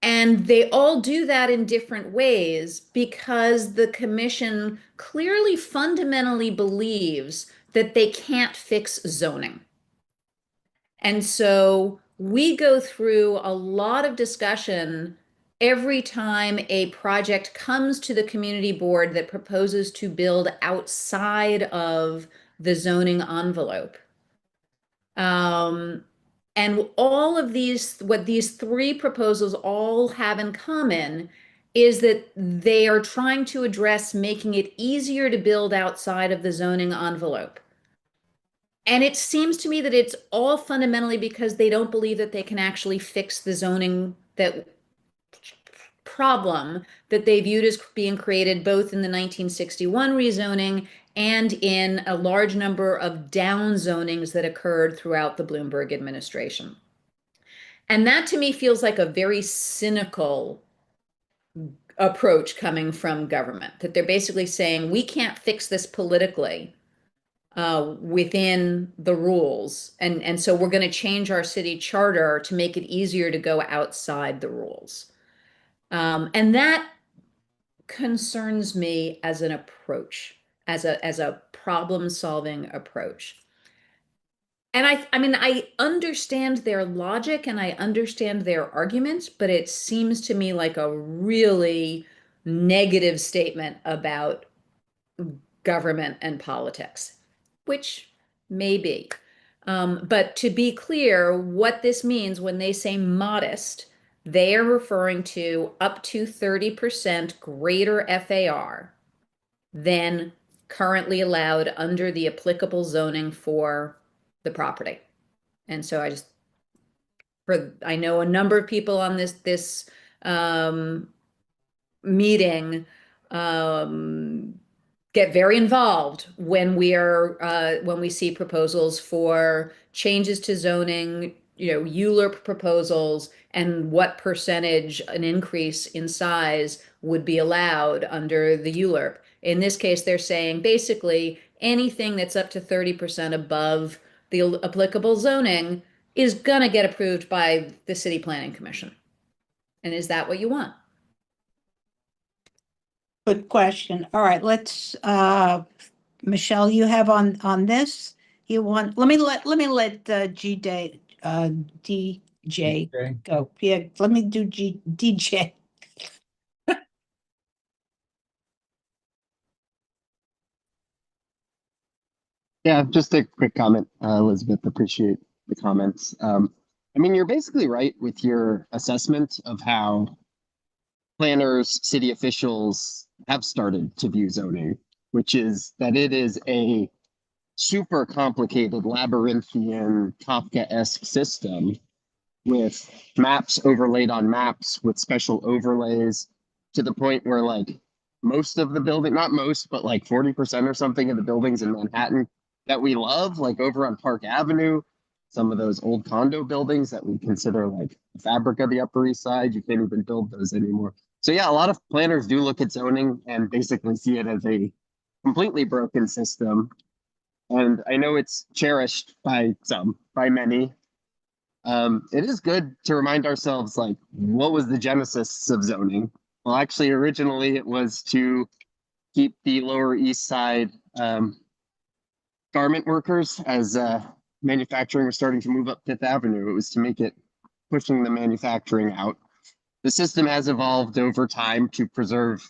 And they all do that in different ways because the commission clearly fundamentally believes that they can't fix zoning. And so we go through a lot of discussion every time a project comes to the community board that proposes to build outside of the zoning envelope. And all of what these 3 proposals all have in common is that they are trying to address making it easier to build outside of the zoning envelope. And it seems to me that it's all fundamentally because they don't believe that they can actually fix the zoning problem that they viewed as being created both in the 1961 rezoning and in a large number of down zonings that occurred throughout the Bloomberg administration. And that to me feels like a very cynical approach coming from government, that they're basically saying, we can't fix this politically within the rules. And so we're going to change our city charter to make it easier to go outside the rules. And that concerns me as an approach, as a problem-solving approach. And I mean, I understand their logic and I understand their arguments, but it seems to me like a really negative statement about government and politics, which may be. But to be clear, what this means when they say modest, they are referring to up to 30% greater FAR than currently allowed under the applicable zoning for the property. And so I know a number of people on this meeting get very involved when we see proposals for changes to zoning, ULURP proposals, and what percentage an increase in size would be allowed under the ULURP. In this case, they're saying basically anything that's up to 30% above the applicable zoning is gonna get approved by the City Planning Commission. And is that what you want? Good question. All right, let's, Michelle, you have on this? You want, let me let DJ Okay. go. Yeah, let me do DJ. Yeah, just a quick comment, Elizabeth. Appreciate the comments. I mean, you're basically right with your assessment of how planners, city officials have started to view zoning, which is that it is a super complicated, labyrinthian, Kafka-esque system with maps overlaid on maps with special overlays to the point where like most of the building, not most, but like 40% or something of the buildings in Manhattan that we love, like over on Park Avenue, some of those old condo buildings that we consider like the fabric of the Upper East Side, you can't even build those anymore. So yeah, a lot of planners do look at zoning and basically see it as a completely broken system. And I know it's cherished by some, by many. It is good to remind ourselves, like, what was the genesis of zoning? Well, actually, originally it was to keep the Lower East Side garment workers as manufacturing was starting to move up Fifth Avenue. It was to make it pushing the manufacturing out. The system has evolved over time to preserve,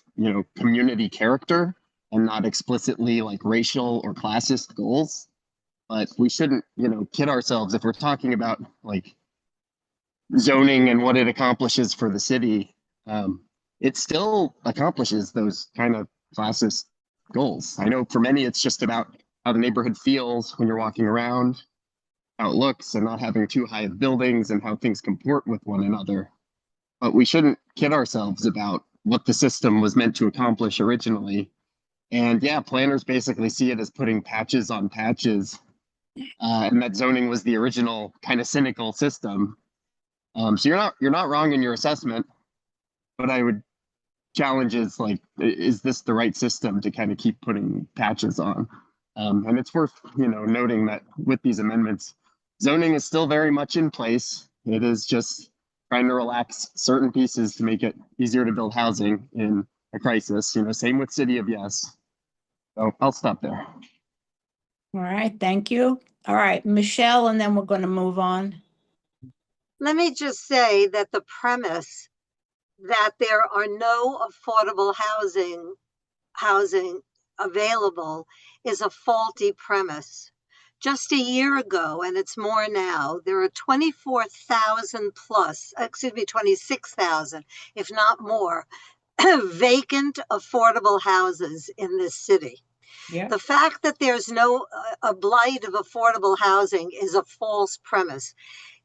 community character and not explicitly like racial or classist goals. But we shouldn't, kid ourselves if we're talking about like zoning and what it accomplishes for the city. It still accomplishes those kind of classist goals. I know for many, it's just about how the neighborhood feels when you're walking around, how it looks, and not having too high of buildings and how things comport with one another. But we shouldn't kid ourselves about what the system was meant to accomplish originally. And yeah, planners basically see it as putting patches on patches, and that zoning was the original kind of cynical system. So you're not wrong in your assessment, but I would challenge is like, is this the right system to kind of keep putting patches on? And it's worth noting that with these amendments, zoning is still very much in place. It is just trying to relax certain pieces to make it easier to build housing in a crisis. Same with City of Yes. So I'll stop there. All right, thank you. All right, Michelle, and then we're going to move on. Let me just say that the premise that there are no affordable housing available is a faulty premise. Just a year ago, and it's more now, there are 24,000 plus, 26,000, if not more, vacant affordable houses in this city. Yeah. The fact that there's no a blight of affordable housing is a false premise.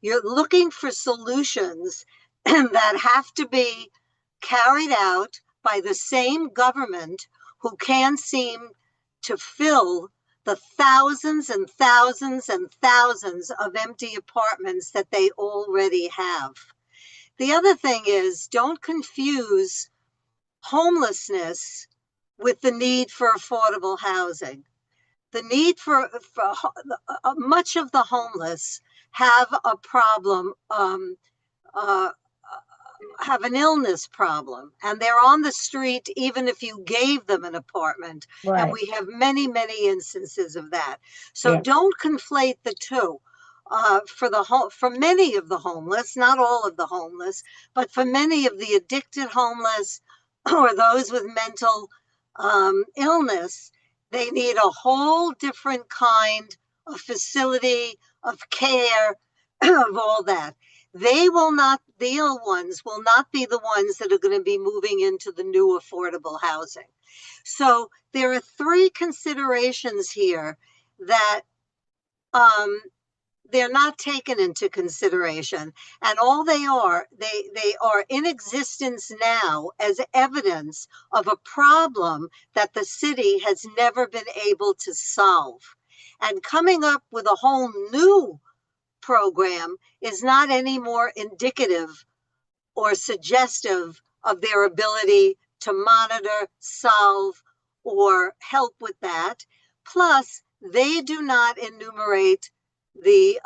You're looking for solutions that have to be carried out by the same government who can't seem to fill the thousands and thousands and thousands of empty apartments that they already have. The other thing is, don't confuse homelessness with the need for affordable housing. The need for much of the homeless have a problem, have an illness problem, and they're on the street even if you gave them an apartment. Right. And we have many, many instances of that. So Yeah. don't conflate the two. For many of the homeless, not all of the homeless, but for many of the addicted homeless or those with mental illness, they need a whole different kind of facility, of care, of all that. The ill ones will not be the ones that are going to be moving into the new affordable housing. So there are three considerations here that they're not taken into consideration, and all they are in existence now as evidence of a problem that the city has never been able to solve. And coming up with a whole new program is not any more indicative or suggestive of their ability to monitor, solve, or help with that. Plus, they do not enumerate the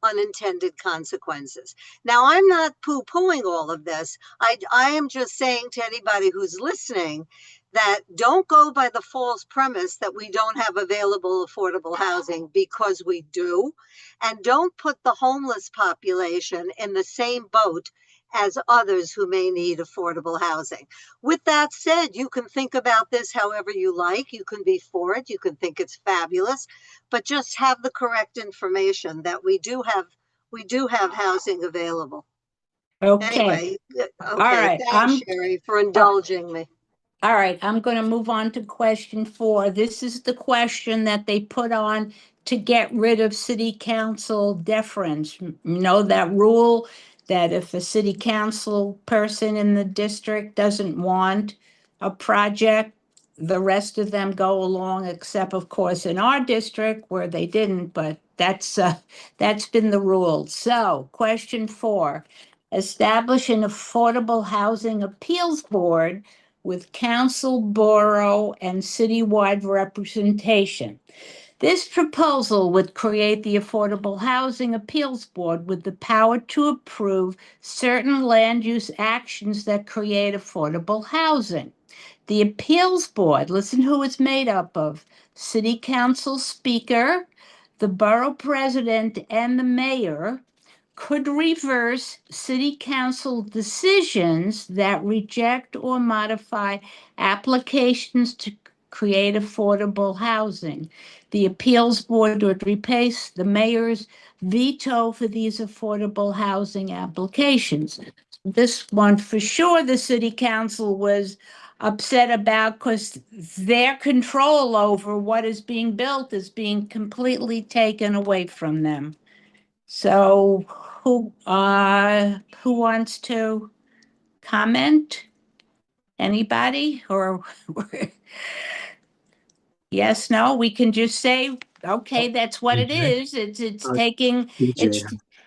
unintended consequences. Now, I'm not poo-pooing all of this. I am just saying to anybody who's listening that don't go by the false premise that we don't have available affordable housing, because we do. And don't put the homeless population in the same boat as others who may need affordable housing. With that said, you can think about this however you like. You can be for it. You can think it's fabulous, but just have the correct information that we do have housing available. Okay. Anyway, All okay, right. thanks, Sherry, for indulging me. All right, I'm going to move on to question 4. This is the question that they put on to get rid of city council deference. You know that rule that if a city council person in the district doesn't want a project, the rest of them go along, except of course in our district where they didn't, but that's been the rule. So, question 4, establish an affordable housing appeals board with council, borough, and citywide representation. This proposal would create the Affordable Housing Appeals Board with the power to approve certain land use actions that create affordable housing. The appeals board, listen who it's made up of: city council speaker, the borough president, and the mayor, could reverse city council decisions that reject or modify applications to create affordable housing. The appeals board would replace the mayor's veto for these affordable housing applications. This one, for sure, the city council was upset about, because their control over what is being built is being completely taken away from them. So who wants to comment? Anybody? Or yes, no, we can just say, okay, that's what it DJ? is. It's Uh, taking DJ,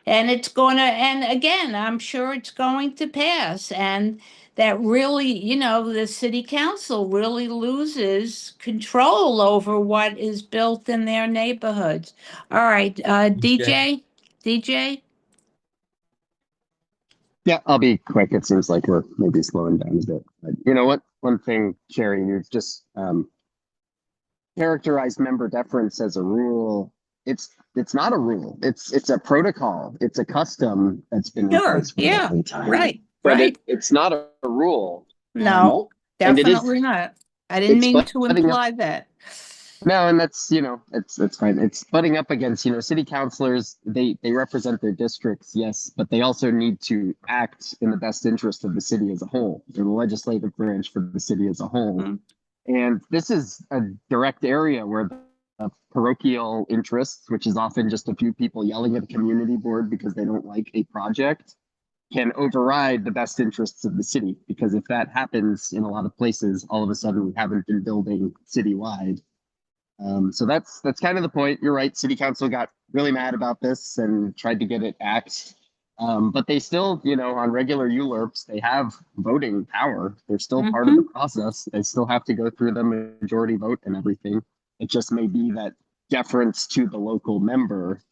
it's gonna, and again, I'm sure it's going to pass. And that really, the city council really loses control over what is built in their neighborhoods. All right, DJ? Yeah, I'll be quick. It seems like we're maybe slowing down a bit. But you know what? One thing, Sherry, you've just characterized member deference as a rule. It's not a rule. It's a protocol. It's a custom that's been in Sure, place for a yeah, long time. right, But right. it's not a rule. No, And it is definitely not. I didn't it's mean to butting up. imply that. No, and that's it's fine. It's butting up against city councilors. They represent their districts, yes, but they also need to act in the best interest of the city as a whole. They're the legislative branch for the city as a whole. Mhm. And this is a direct area where the parochial interests, which is often just a few people yelling at a community board because they don't like a project, can override the best interests of the city. Because if that happens in a lot of places, all of a sudden we haven't been building citywide. So that's kind of the point. You're right. City council got really mad about this and tried to get it axed. But they still, on regular ULURPs, they have voting power. They're still part of the process. They still have to go through the majority vote and everything. It just may be that deference to the local member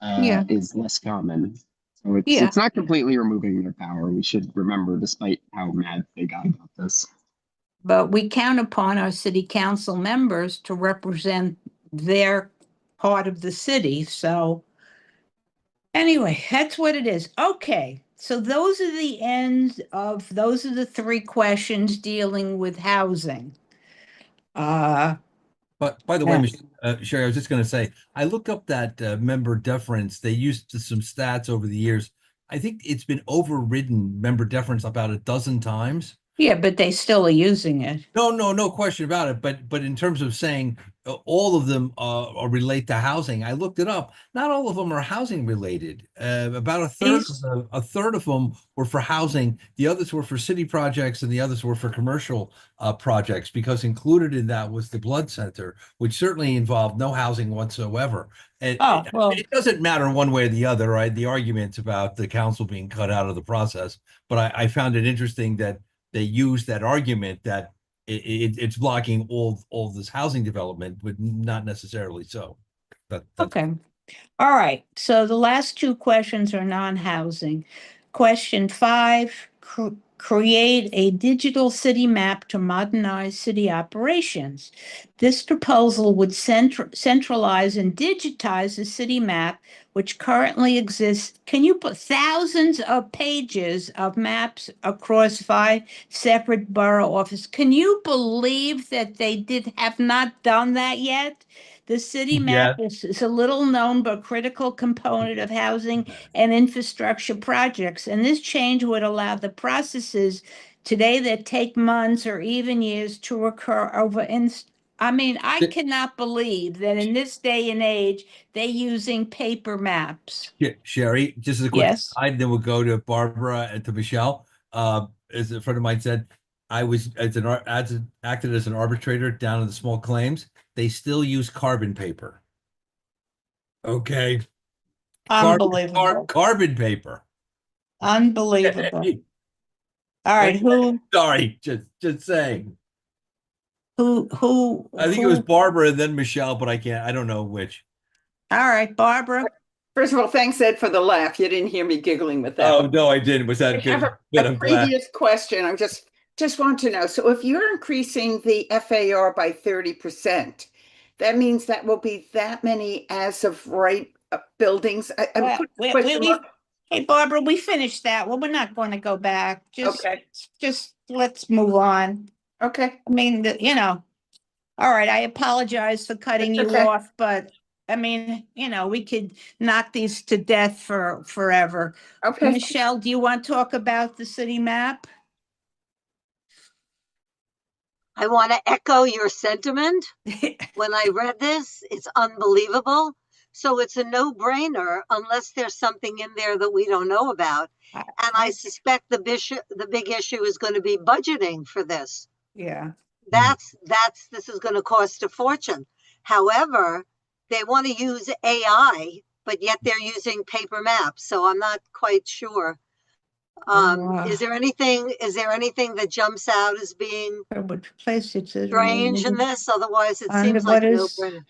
Yeah, is less common. So yeah. it's not completely removing their power. We should remember, despite how mad they got about this. But we count upon our city council members to represent their part of the city. So anyway, that's what it is. Okay. So those are the 3 questions dealing with housing. But by the Yeah. way, Sherry, I was just going to say, I looked up that member deference. They used some stats over the years. I think it's been overridden member deference about a dozen times. Yeah, but they still are using it. No question about it. But in terms of saying all of them relate to housing, I looked it up. Not all of them are housing related. About a third of them were for housing. The others were for city projects, and the others were for commercial projects. Because included in that was the blood center, which certainly involved no housing whatsoever. And it doesn't matter one way or the other, right? The arguments about the council being cut out of the process. But I found it interesting that they use that argument that it's blocking all this housing development, but not necessarily so. Okay. All right, so the last two questions are non-housing. Question 5, create a digital city map to modernize city operations. This proposal would centralize and digitize the city map, which currently exists. Can you put thousands of pages of maps across 5 separate borough offices? Can you believe that they have not done that yet? The city map Yeah. is a little known but critical component of housing and infrastructure projects. And this change would allow the processes today that take months or even years to occur over. I mean, I cannot believe that in this day and age, they're using paper maps. Yeah, Sherry, just as a quick Yes. aside, then we'll go to Barbara and to Michelle. As a friend of mine said, I was acted as an arbitrator down in the small claims. They still use carbon paper. Okay. Unbelievable. Carbon paper. Unbelievable. All right, who Sorry, just saying. I think it was who? Barbara and then Michelle, but I don't know which. All right, Barbara. First of all, thanks, Ed, for the laugh. You didn't hear me giggling with that. Oh, no, I didn't. Was that I good? have Good, a I'm glad. previous question. I just want to know. So if you're increasing the FAR by 30%, that means that will be that many as of right buildings. Well, Question mark. hey, Barbara, we finished that. Well, we're not going to go back. Okay. Just let's move on. Okay. I mean, all right, I apologize for cutting you Okay. off, but I mean, we could knock these to death for forever. Okay. Michelle, do you want to talk about the city map? I want to echo your sentiment. When I read this, it's unbelievable. So it's a no-brainer unless there's something in there that we don't know about. And I suspect the big issue is going to be budgeting for this. Yeah. This is going to cost a fortune. However, they want to use AI, but yet they're using paper maps. So I'm not quite sure. Is there anything that jumps out as being strange in this? Otherwise, it seems like a no-brainer.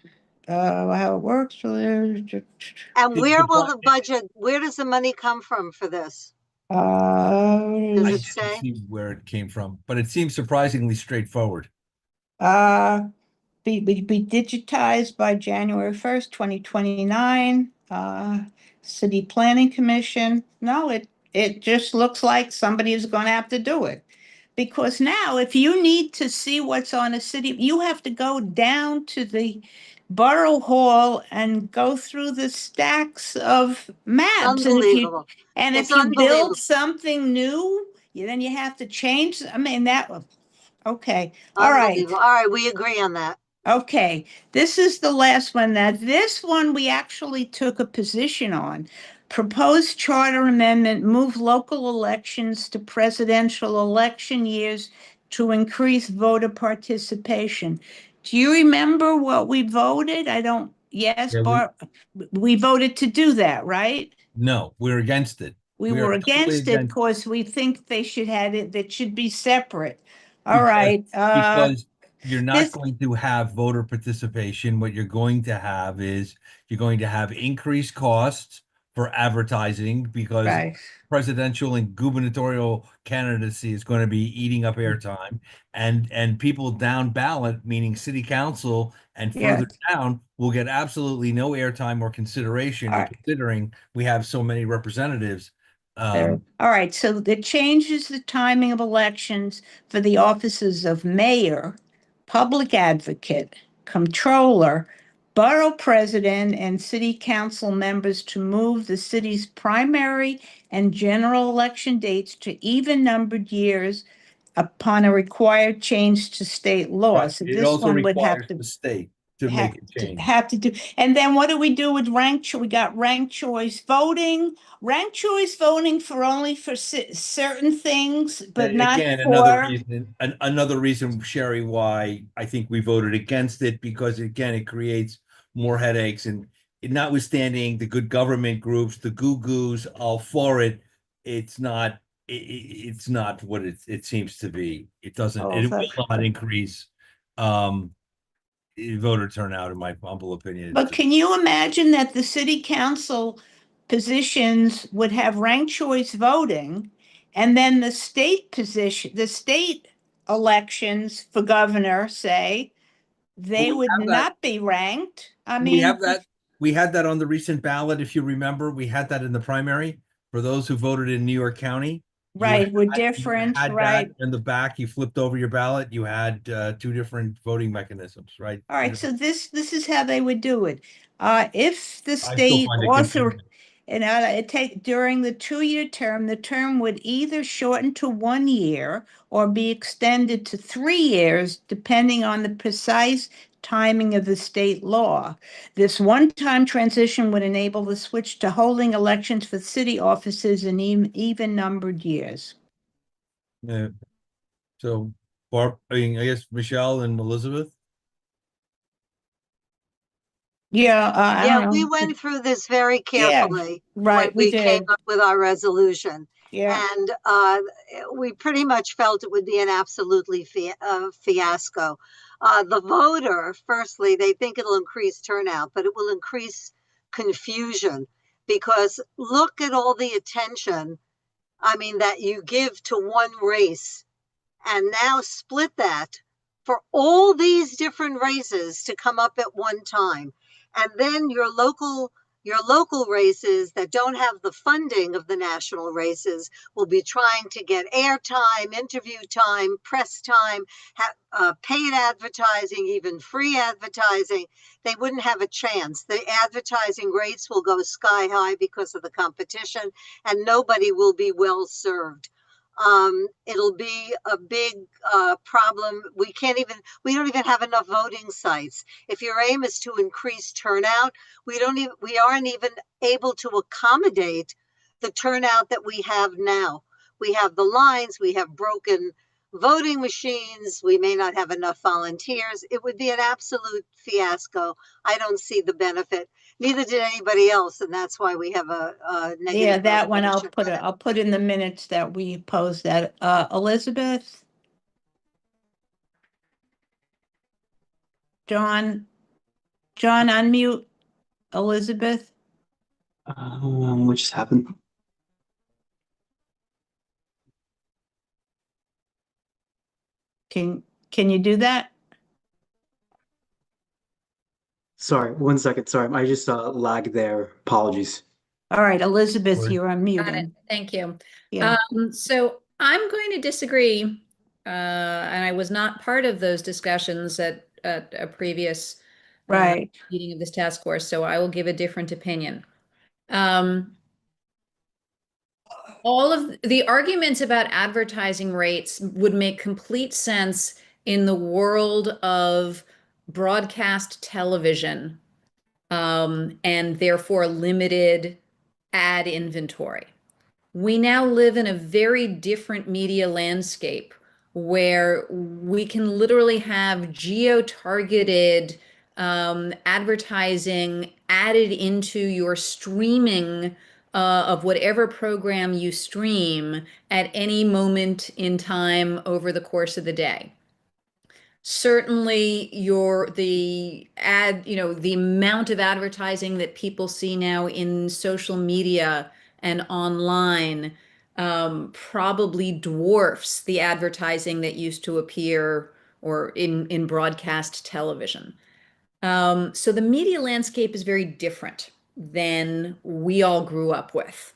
How it works. And where does the money come from for this? Does I it didn't say? see where it came from, but it seems surprisingly straightforward. Be digitized by January 1st, 2029. City Planning Commission. No, it just looks like somebody is going to have to do it. Because now, if you need to see what's on a city, you have to go down to the borough hall and go through the stacks of maps. Unbelievable. And if It's you unbelievable. build something new, then you have to change. I mean, okay. All right. Unbelievable. All right, we agree on that. Okay, this is the last one. This one we actually took a position on. Proposed charter amendment move local elections to presidential election years to increase voter participation. Do you remember what we voted? Yes, Yeah, we voted to do that, right? No, we're against it. We We are were totally against it against- because we think they should have it, that should be separate. All Because- right. Because you're not this- going to have voter participation. What you're going to have is you're going to have increased costs for advertising because Right. presidential and gubernatorial candidacy is going to be eating up airtime, and people down ballot, meaning city council and Yeah. further down, will get absolutely no airtime or consideration. All And right. considering we have so many representatives, All right, so it changes the timing of elections for the offices of mayor, public advocate, comptroller, borough president, and city council members to move the city's primary and general election dates to even-numbered years upon a required change to state law. So it this also one would have requires to the state to make a change. have to do. And then what do we do with we got ranked choice voting for only for certain things, but not Again, for. another reason, Sherry, why I think we voted against it, because again, it creates more headaches, and notwithstanding the good government groups, the goo-goos all for it, it's not what it seems to be. It doesn't, Oh, it so- will not increase voter turnout, in my humble opinion. But can you imagine that the city council positions would have ranked choice voting, and then the state position, the state elections for governor, say, they We would have that. not be ranked? I We mean, have that. We had that on the recent ballot, if you remember. We had that in the primary for those who voted in New York County. right, we're You different, had right? that in the back. You flipped over your ballot. You had two different voting mechanisms, right? All right, so this is how they would do it. If the I still state find it author, confusing. and it take during the 2-year term, the term would either shorten to 1 year or be extended to 3 years, depending on the precise timing of the state law. This one-time transition would enable the switch to holding elections for city offices in even-numbered years. Yeah. So, Barb, I mean, I guess Michelle and Elizabeth. Yeah, I Yeah, don't we know. went through this very Yeah, carefully when right, we we came did. up with our resolution. Yeah. And we pretty much felt it would be an absolutely fiasco. The voter, firstly, they think it'll increase turnout, but it will increase confusion because look at all the attention, I mean, that you give to one race and now split that for all these different races to come up at one time. And then your local races that don't have the funding of the national races will be trying to get airtime, interview time, press time, paid advertising, even free advertising. They wouldn't have a chance. The advertising rates will go sky high because of the competition, and nobody will be well served. It'll be a big problem. We don't even have enough voting sites. If your aim is to increase turnout, we aren't even able to accommodate the turnout that we have now. We have the lines, we have broken voting machines, we may not have enough volunteers. It would be an absolute fiasco. I don't see the benefit. Neither did anybody else, and that's why we have a negative. Yeah, that one resolution. I'll put in the minutes that we posed that. Elizabeth? John? John, unmute Elizabeth. What just happened? Can you do that? Sorry, 1 second. Sorry, I just lagged there. Apologies. All right, Elizabeth, Sorry. you're Got it. unmuted. Thank you. Yeah, So I'm going to disagree, and I was not part of those discussions at a previous right. meeting of this task force, so I will give a different opinion. All of the arguments about advertising rates would make complete sense in the world of broadcast television, and therefore limited ad inventory. We now live in a very different media landscape where we can literally have geo-targeted advertising added into your streaming of whatever program you stream at any moment in time over the course of the day. Certainly the amount of advertising that people see now in social media and online probably dwarfs the advertising that used to appear or in broadcast television. So the media landscape is very different than we all grew up with.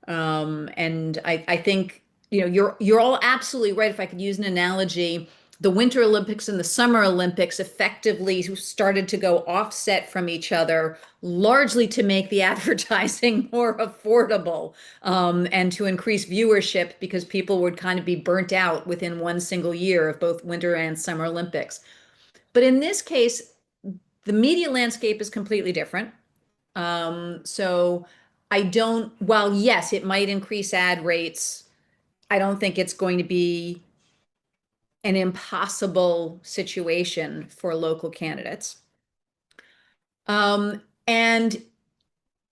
And I think, you're all absolutely right. If I could use an analogy, the Winter Olympics and the Summer Olympics effectively started to go offset from each other, largely to make the advertising more affordable, and to increase viewership because people would kind of be burnt out within one single year of both Winter and Summer Olympics. But in this case, the media landscape is completely different. So while yes, it might increase ad rates, I don't think it's going to be an impossible situation for local candidates. And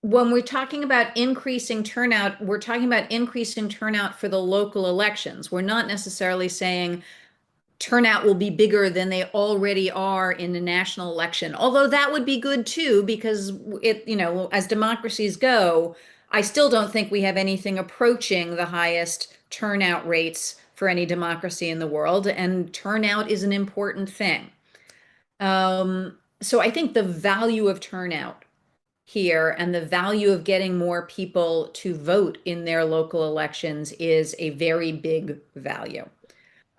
when we're talking about increasing turnout, we're talking about increasing turnout for the local elections. We're not necessarily saying turnout will be bigger than they already are in the national election. Although that would be good too, because as democracies go, I still don't think we have anything approaching the highest turnout rates for any democracy in the world, and turnout is an important thing. So I think the value of turnout here and the value of getting more people to vote in their local elections is a very big value.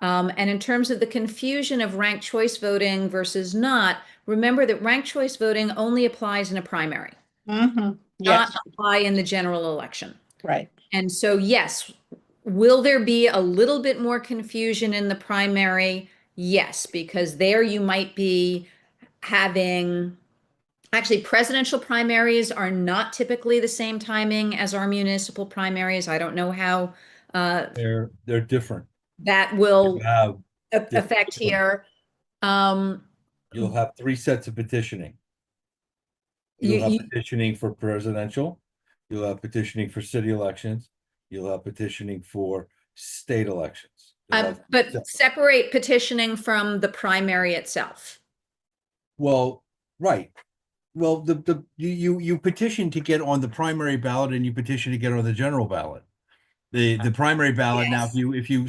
And in terms of the confusion of ranked choice voting versus not, remember that ranked choice voting only applies in a primary, Mm-hmm. not Yes, apply in the general election. right. And so, yes, will there be a little bit more confusion in the primary? Yes, because there you might be having, actually, presidential primaries are not typically the same timing as our municipal primaries. I don't know how They're different. that will You have affect here. You'll have 3 sets of petitioning. You, You'll have you, petitioning for presidential, you'll have petitioning for city elections, you'll have petitioning for state elections. but separate petitioning from the primary itself. Well, right. Well, you petition to get on the primary ballot and you petition to get on the general ballot. The primary ballot now,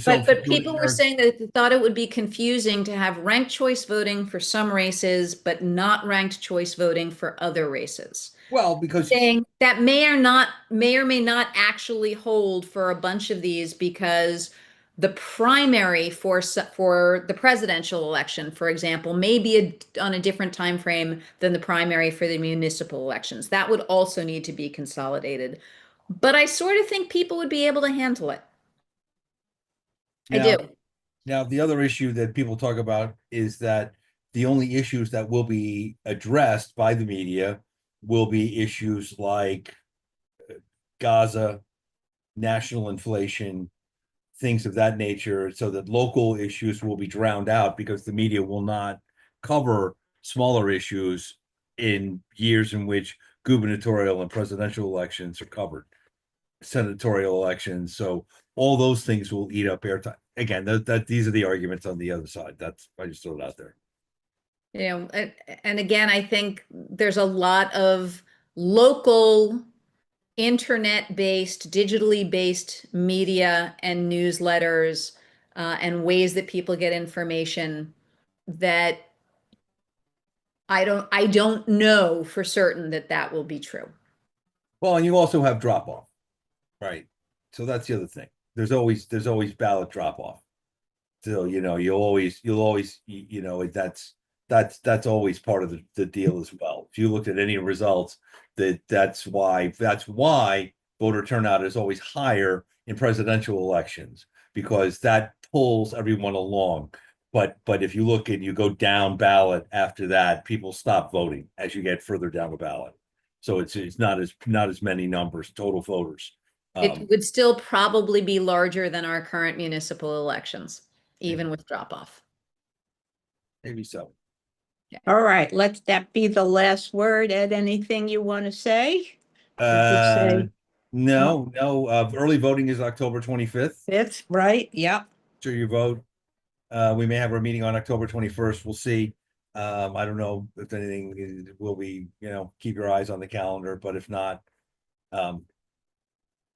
But people were saying that they thought it would be confusing to have ranked choice voting for some races, but not ranked choice voting for other races. Well, because saying that may or may not actually hold for a bunch of these, because the primary for the presidential election, for example, may be on a different time frame than the primary for the municipal elections. That would also need to be consolidated. But I sort of think people would be able to handle it. I do. Now, the other issue that people talk about is that the only issues that will be addressed by the media will be issues like Gaza, national inflation, things of that nature, so that local issues will be drowned out because the media will not cover smaller issues in years in which gubernatorial and presidential elections are covered, senatorial elections. So all those things will eat up airtime. Again, these are the arguments on the other side. I just throw it out there. And again, I think there's a lot of local internet-based, digitally based media and newsletters and ways that people get information that I don't know for certain that will be true. Well, and you also have drop off, right? So that's the other thing. There's always ballot drop off. So you'll always that's always part of the deal as well. If you looked at any results, that's why voter turnout is always higher in presidential elections, because that pulls everyone along. But if you look and you go down ballot after that, people stop voting as you get further down the ballot. So it's not as many numbers, total voters. It would still probably be larger than our current municipal elections, even with drop off. Maybe so. All right, let that be the last word. Ed, anything you want to say? No. Early voting is October 25th. It's right. Yep. Sure, you vote. We may have our meeting on October 21st. We'll see. I don't know if anything will be, keep your eyes on the calendar, but if not,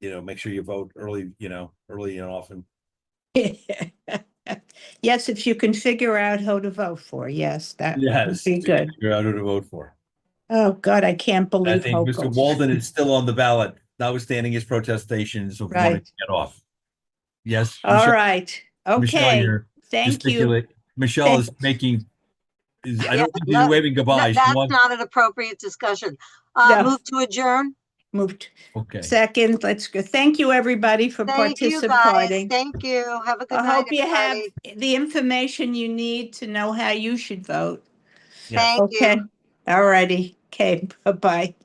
make sure you vote early, early and often. Yes, if you can figure out who to vote for. Yes, that would be good. Figure out who to vote for. Oh, God, I can't I believe think Mr. Hochul. Walden is still on the ballot, notwithstanding his protestations of wanting Right. to get off. Yes. All Michelle, right. Michelle, Okay. you're Thank you. gesticulate. Michelle is making. I don't think she's waving goodbye. That's not an appropriate discussion. No. Move to adjourn. Moved. Okay. Second, let's go. Thank you, everybody, for Thank you, guys. participating. Thank you. Have a good I night, hope you have everybody. the information you need to know how you should vote. Yes. Thank Okay. you. All righty. Okay. Bye-bye.